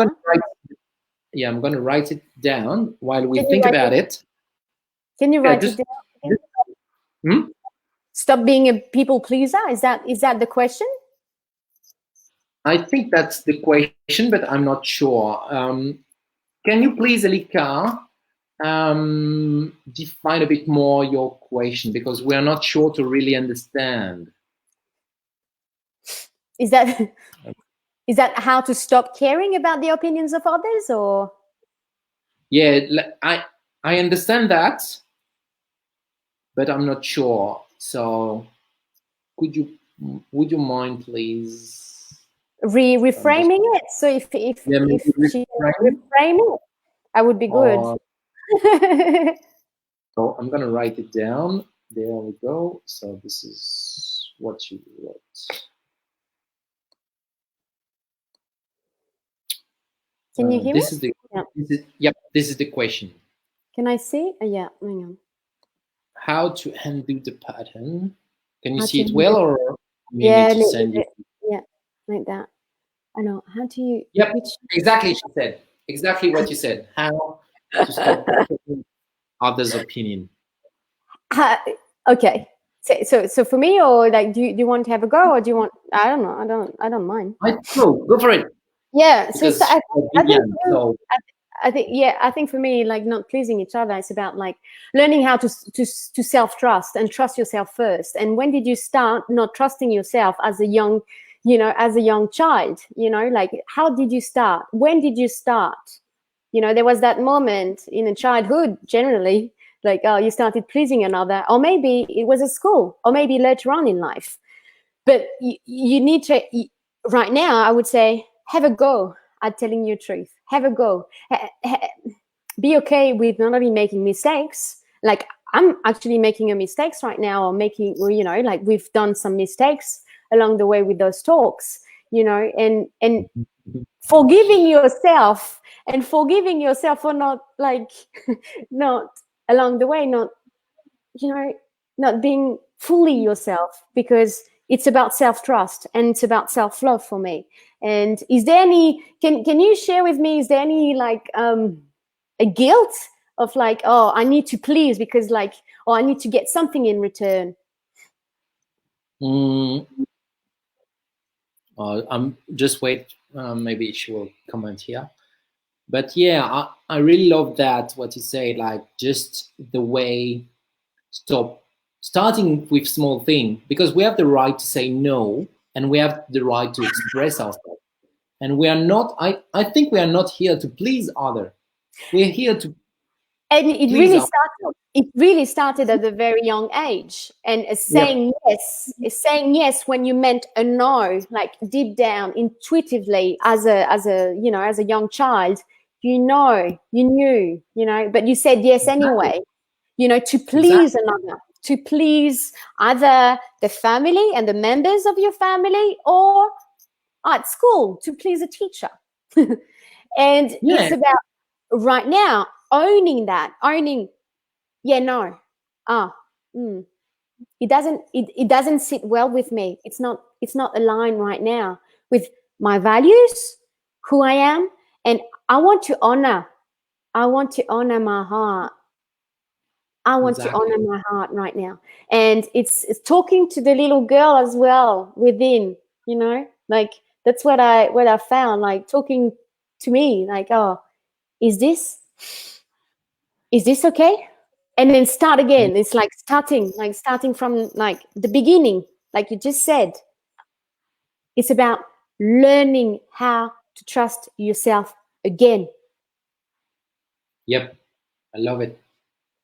going to write it down while we think about it. Can you write it down? Stop being a people pleaser? Is that the question? I think that's the question, but I'm not sure. Can you please, Elika, define a bit more your question, because we are not sure to really understand. Is that how to stop caring about the opinions of others, or? Yeah, I understand that, but I'm not sure. So, would you mind, please? Reframing it. So if she reframe it, I would be good. So I'm gonna write it down. There we go. So this is what you wrote. Can you hear me? This is the question. Can I see? Yeah, hang on. How to undo the pattern? Can you see it well, or you need to send it? Yeah, like that. I know. How do you? Yep, exactly. She said exactly what you said. How to stop others' opinion? Okay. So for me, or like, do you want to have a go, or do you want? I don't know. I don't mind. Go for it. Yeah. I think for me, like, not pleasing each other, it's about like learning how to self-trust and trust yourself first. And when did you start not trusting yourself as a young child? Like, how did you start? When did you start? There was that moment in childhood, generally, like, oh, you started pleasing another, or maybe it was at school, or maybe later on in life. But you need to, right now, I would say, have a go at telling your truth. Have a go. Be okay with not only making mistakes. Like, I'm actually making a mistakes right now, or making, like, we've done some mistakes along the way with those talks, and forgiving yourself for not, like, not along the way, not being fully yourself, because it's about self-trust and it's about self-love for me. And is there any, can you share with me, is there any, like, a guilt of, like, oh, I need to please because, like, oh, I need to get something in return? I'm just wait. Maybe she will comment here. But yeah, I really love that, what you say, like, just the way, starting with small thing, because we have the right to say no, and we have the right to express ourselves. And we are not, I think we are not here to please others. We're here to. And it really started at a very young age. And saying yes when you meant a no, like, deep down, intuitively, as a young child, you knew, but you said yes anyway, to please another, to please either the family and the members of your family, or at school to please a teacher. And it's about right now owning, it doesn't sit well with me. It's not aligned right now with my values, who I am, and I want to honor my heart. I want to honor my heart right now. And it's talking to the little girl as well within, like, that's what I found, like, talking to me, like, oh, is this okay? And then start again. It's like starting from, like, the beginning, like you just said. It's about learning how to trust yourself again. Yep, I love it.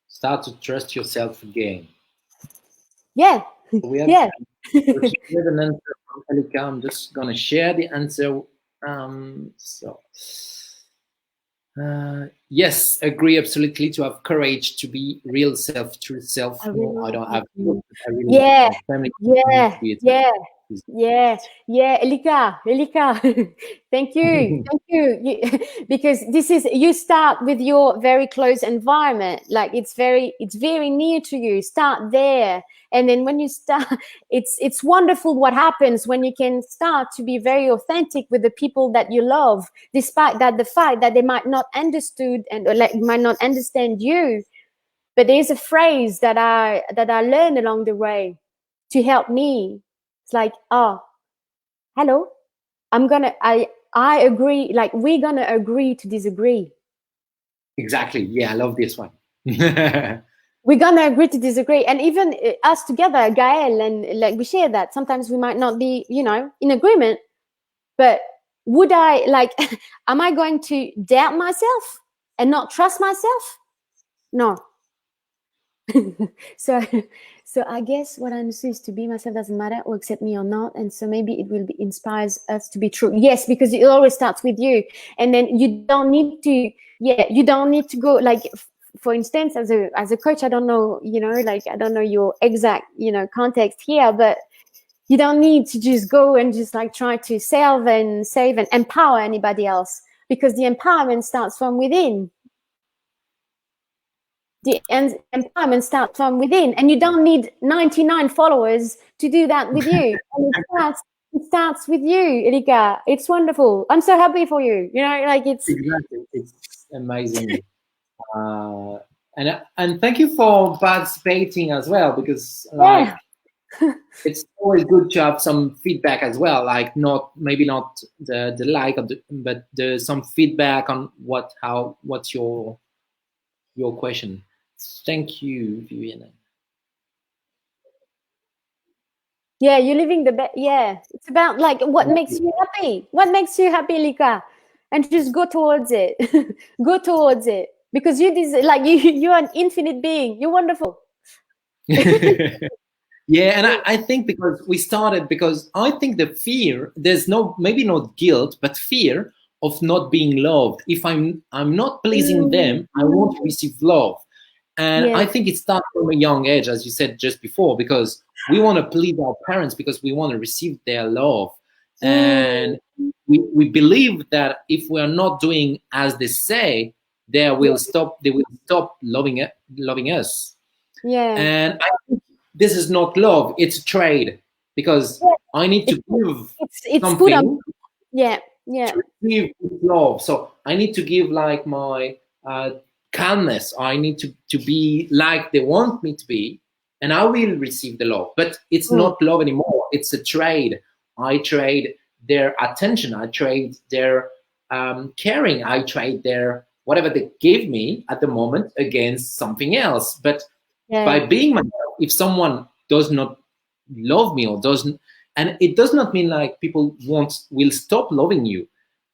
Start to trust yourself again. Yeah. We have an answer from Elika. I'm just gonna share the answer. Yes, agree absolutely. To have courage to be real self, true self. No, I don't have. I really Yeah, my family yeah, to be it. yeah, Elika, thank you, because this is, you start with your very close environment, like it's very near to you. Start there, and then when you start, it's wonderful what happens when you can start to be very authentic with the people that you love, despite that the fact that they might not understood and or like might not understand you. But there's a phrase that I learned along the way to help me. It's like, oh, hello, I agree, like we're gonna agree to disagree. Exactly. Yeah, I love this one. We're gonna agree to disagree. And even us together, Gaël, and like we share that. Sometimes we might not be, in agreement, but would I like am I going to doubt myself and not trust myself? No. so I guess what I understand is to be myself doesn't matter or accept me or not, and so maybe it will be inspires us to be true. Yes, because it always starts with you, and then you don't need to go like for instance, as a coach, I don't know, like I don't know your exact context here, but you don't need to just go and just like try to save and empower anybody else, because the empowerment starts from within. The empowerment starts from within, and you don't need 99 followers to do that with you. And it starts with you, Erika. It's wonderful. I'm so happy for you. Like it's exactly. It's amazing. And thank you for participating as well, because like it's always good to have some feedback as well. Like maybe not the like of but some feedback on what's your question. Thank you, Viviane. Yeah, you're living the best. Yeah, it's about like what makes you happy. What makes you happy, Lika? And just go towards it. Go towards it, because you're an infinite being. You're wonderful. Yeah, and I think because I think the fear, there's maybe not guilt, but fear of not being loved. If I'm not pleasing them, I won't receive love. And I think it starts from a young age, as you said just before, because we want to please our parents because we want to receive their love. And we believe that if we are not doing as they say, they will stop loving us. Yeah. And I think this is not love, it's a trade, because I need to give it's something to receive love. So I need to give like my calmness. I need to be like they want me to be, and I will receive the love. But it's not love anymore. It's a trade. I trade their attention. I trade their caring. I trade their whatever they give me at the moment against something else. But by being myself, if someone does not love me or doesn't, and it does not mean like people will stop loving you.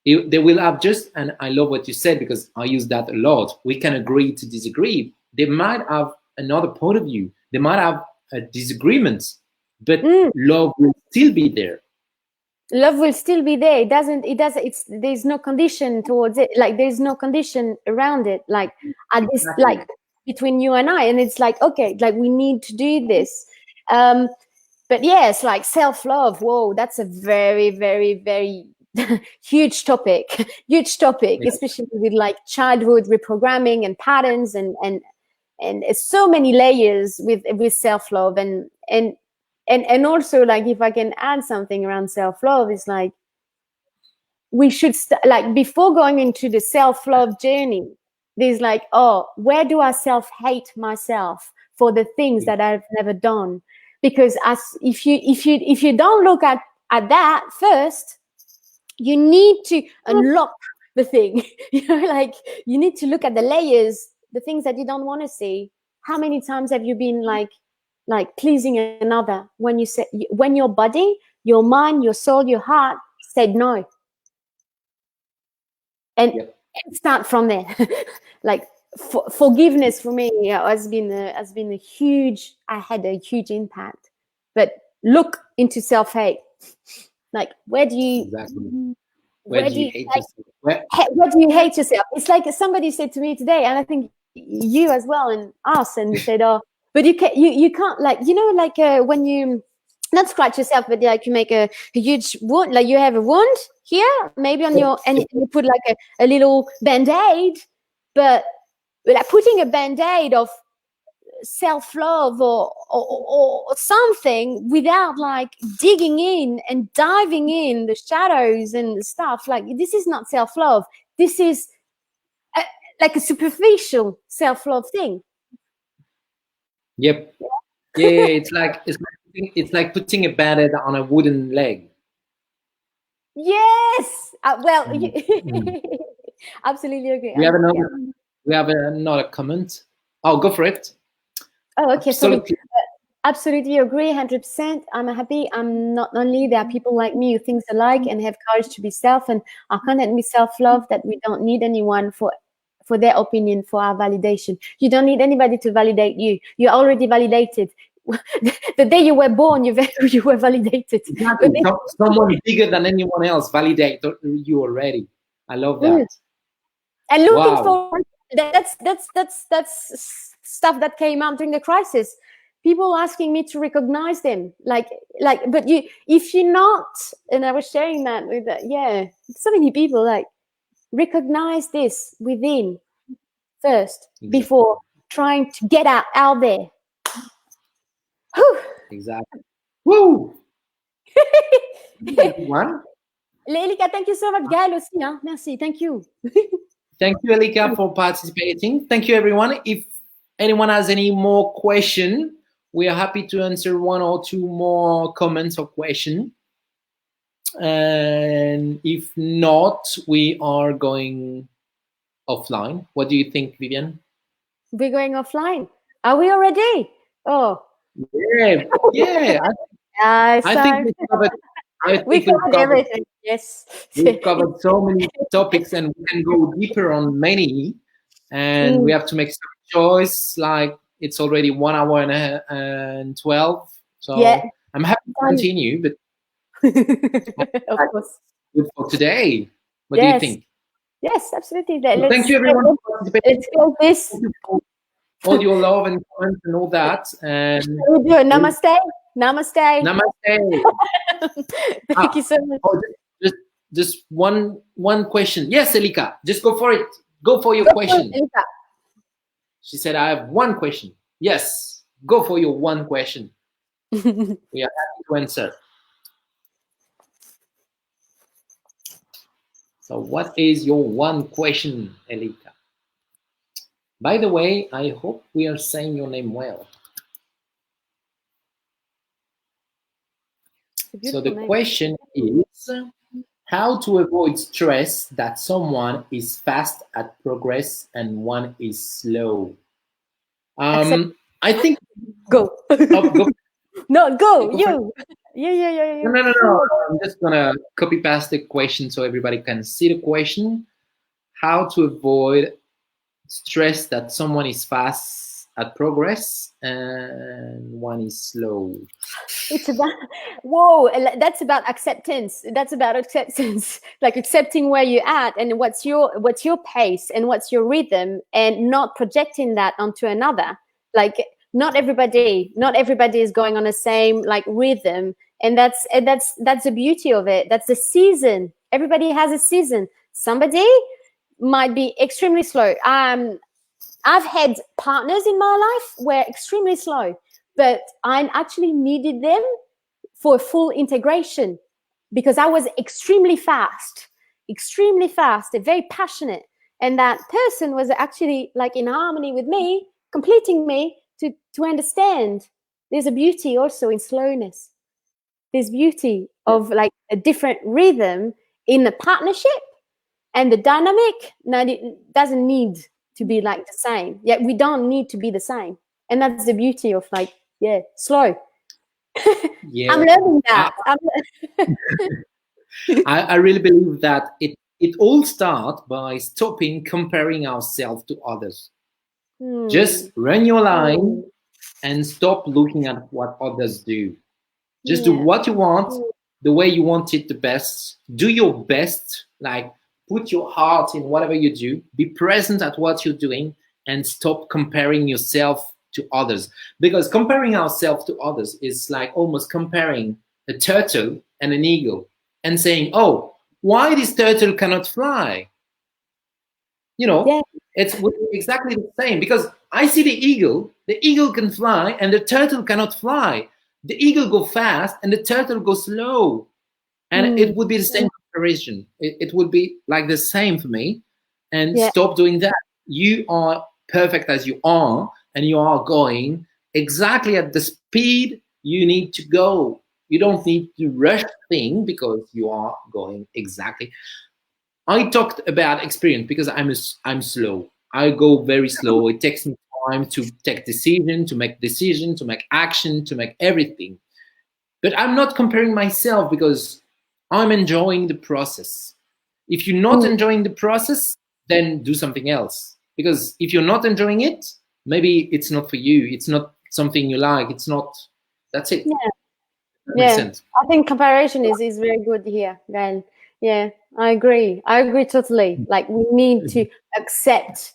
They will have just, and I love what you said because I use that a lot. We can agree to disagree. They might have another point of view. They might have a disagreement, but love will still be there. Love will still be there. There's no condition towards it. Like there's no condition around it. Like at this, like between you and I, and it's like, okay, like we need to do this. But yes, like self-love. Whoa, that's a very, very, very huge topic. Especially with like childhood reprogramming and patterns and so many layers with self-love and also, like, if I can add something around self-love, is like we should like before going into the self-love journey, there's like, oh, where do I self-hate myself for the things that I've never done? Because if you don't look at that first, you need to unlock the thing. Like you need to look at the layers, the things that you don't want to see. How many times have you been like pleasing another when your body, your mind, your soul, your heart said no? And start from there. Like forgiveness for me has been a huge. I had a huge impact. But look into self-hate. Like, where do you Exactly. where do you hate like, yourself? Where, what do you hate yourself? It's like somebody said to me today, and I think you as well, and us, and said, "Oh, but you can't like, you know, like when you not scratch yourself, but like you make a huge wound, like you have a wound here, maybe on your, and you put like a little band-aid, but like putting a band-aid of self-love or something without like digging in and diving in the shadows and stuff, like this is not self-love. This is a, like a superficial self-love thing. Yep. Yeah, it's like putting a band-aid on a wooden leg. Yes. Well, Mm. absolutely agree. We have another comment. Oh, go for it. Oh, okay. Sorry. Absolutely. Absolutely agree, 100%. I'm happy. I'm not only there are people like me who think alike and have courage to be self, and are content with self-love, that we don't need anyone for their opinion, for our validation. You don't need anybody to validate you. You're already validated. The day you were born, you were validated. Exactly. Someone bigger than anyone else validate you already. I love that. And looking Wow. for that's stuff that came out during the crisis. People asking me to recognize them, like, but if you're not, and I was sharing that with so many people, like, recognize this within first, Exactly. before trying to get out there. Whew. Exactly. Woo! One. Elika, thank you so much. Gaël aussi, hein? Merci, thank you. Thank you, Elika, for participating. Thank you, everyone. If anyone has any more question, we are happy to answer one or two more comments or question. And if not, we are going offline. What do you think, Viviane? We're going offline. Are we already? Oh. Yeah. I think we covered everything. Yes. We've covered so many topics, and we can go deeper on many. And we have to make some choice. Like, it's already 1 hour and 12. So yeah. I'm happy to continue, but of course. Good for today. What do you think? Yes, absolutely. Well, thank you, everyone, for participating. Let's go this. All your love and comments and all that. And we do it. Namaste. Namaste. Namaste. Thank you so much. Oh, just one question. Yes, Elika, just go for it. Go for your question. She said, I have one question. Yes, go for your one question. We are happy to answer. So what is your one question, Elika? By the way, I hope we are saying your name well. So the question is, how to avoid stress that someone is fast at progress and one is slow? I think go. Go. No, go. You. Yeah. No. I'm just gonna copy paste the question so everybody can see the question. How to avoid stress that someone is fast at progress and one is slow. It's about that's about acceptance. That's about acceptance, like accepting where you're at and what's your pace and what's your rhythm, and not projecting that onto another. Like, not everybody is going on the same like rhythm, and that's the beauty of it. That's the season. Everybody has a season. Somebody might be extremely slow. I've had partners in my life were extremely slow, but I actually needed them for full integration because I was extremely fast and very passionate. And that person was actually like in harmony with me, completing me to understand there's a beauty also in slowness. There's beauty of like a different rhythm in the partnership, and the dynamic doesn't need to be like the same. Yeah, we don't need to be the same. And that's the beauty of like, slow. Yeah. I'm learning that. I really believe that it all starts by stopping comparing ourselves to others. Just run your line and stop looking at what others do. Just do what you want. the way you want it the best. Do your best, like put your heart in whatever you do. Be present at what you're doing, and stop comparing yourself to others. Because comparing ourselves to others is like almost comparing a turtle and an eagle and saying, oh, why this turtle cannot fly? You know, Yeah. it's exactly the same, because I see the eagle can fly and the turtle cannot fly. The eagle go fast and the turtle goes slow. And it would be the same comparison. It would be like the same for me. And stop doing that. You are perfect as you are, and you are going exactly at the speed you need to go. You don't need to rush things because you are going exactly. I talked about experience because I'm slow. I go very slow. It takes me time to take decision, to make action, to make everything. But I'm not comparing myself because I'm enjoying the process. If you're not enjoying the process, then do something else. Because if you're not enjoying it, maybe it's not for you. It's not something you like. It's not. That's it. Yeah. That makes sense. I think comparison is very good here, Gaël. Yeah, I agree totally. Like, we need to accept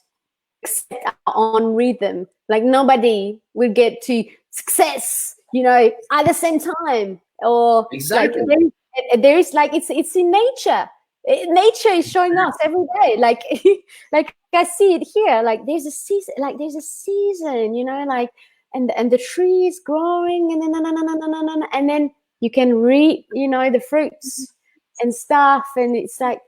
our own rhythm. Like, nobody will get to success, at the same time. Or exactly. Like there is like, it's in nature. Nature is showing us every day. Like like I see it here. Like there's a season. Like, and the tree is growing, and then you can reap, the fruits and stuff. And it's like,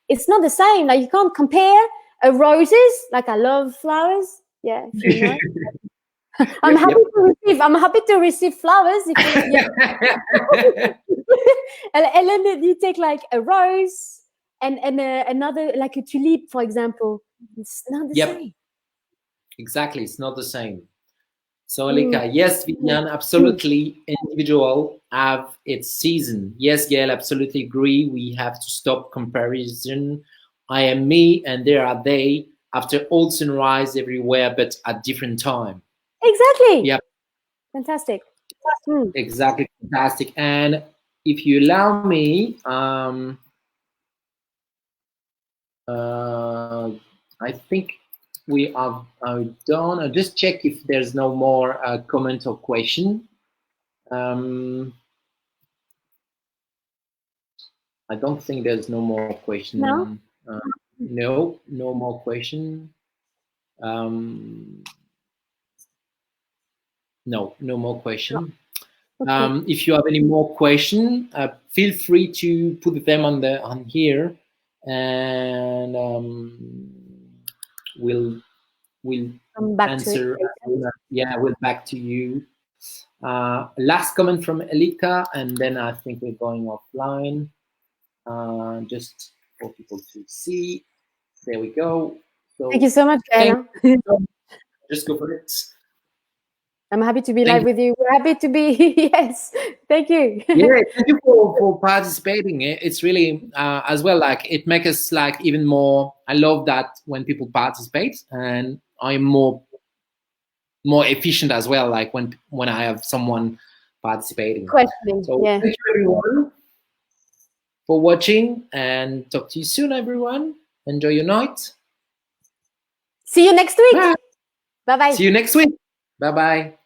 it's not the same. Like, you can't compare roses. Like, I love flowers. Yeah, if you know. I'm happy to receive flowers. And then you take like a rose and another, like a tulip, for example. It's not the same. Exactly, it's not the same. So, Alika, yes, Viviane, absolutely. Individual have its season. Yes, Gaël, absolutely agree. We have to stop comparison. I am me, and there are they. After old sunrise everywhere, but at different time. Exactly. Yeah. Fantastic. Exactly, fantastic. And if you allow me, I think we are done. I'll just check if there's no more comment or question. I don't think there's no more question. No? No more question. No more question. Okay. If you have any more question, feel free to put them on here, and we'll answer. We'll back to you. Last comment from Elika, and then I think we're going offline. Just for people to see. There we go. So, thank you so much, Gaël. Just go for it. I'm happy to be live with you. We're happy to be. Yes, thank you. Yeah, thank you for participating. It's really as well, like, it makes us like even more. I love that when people participate, and I'm more efficient as well. Like when I have someone participating. Questioning. So thank you everyone for watching, and talk to you soon, everyone. Enjoy your night. See you next week. Bye bye. See you next week. Bye bye.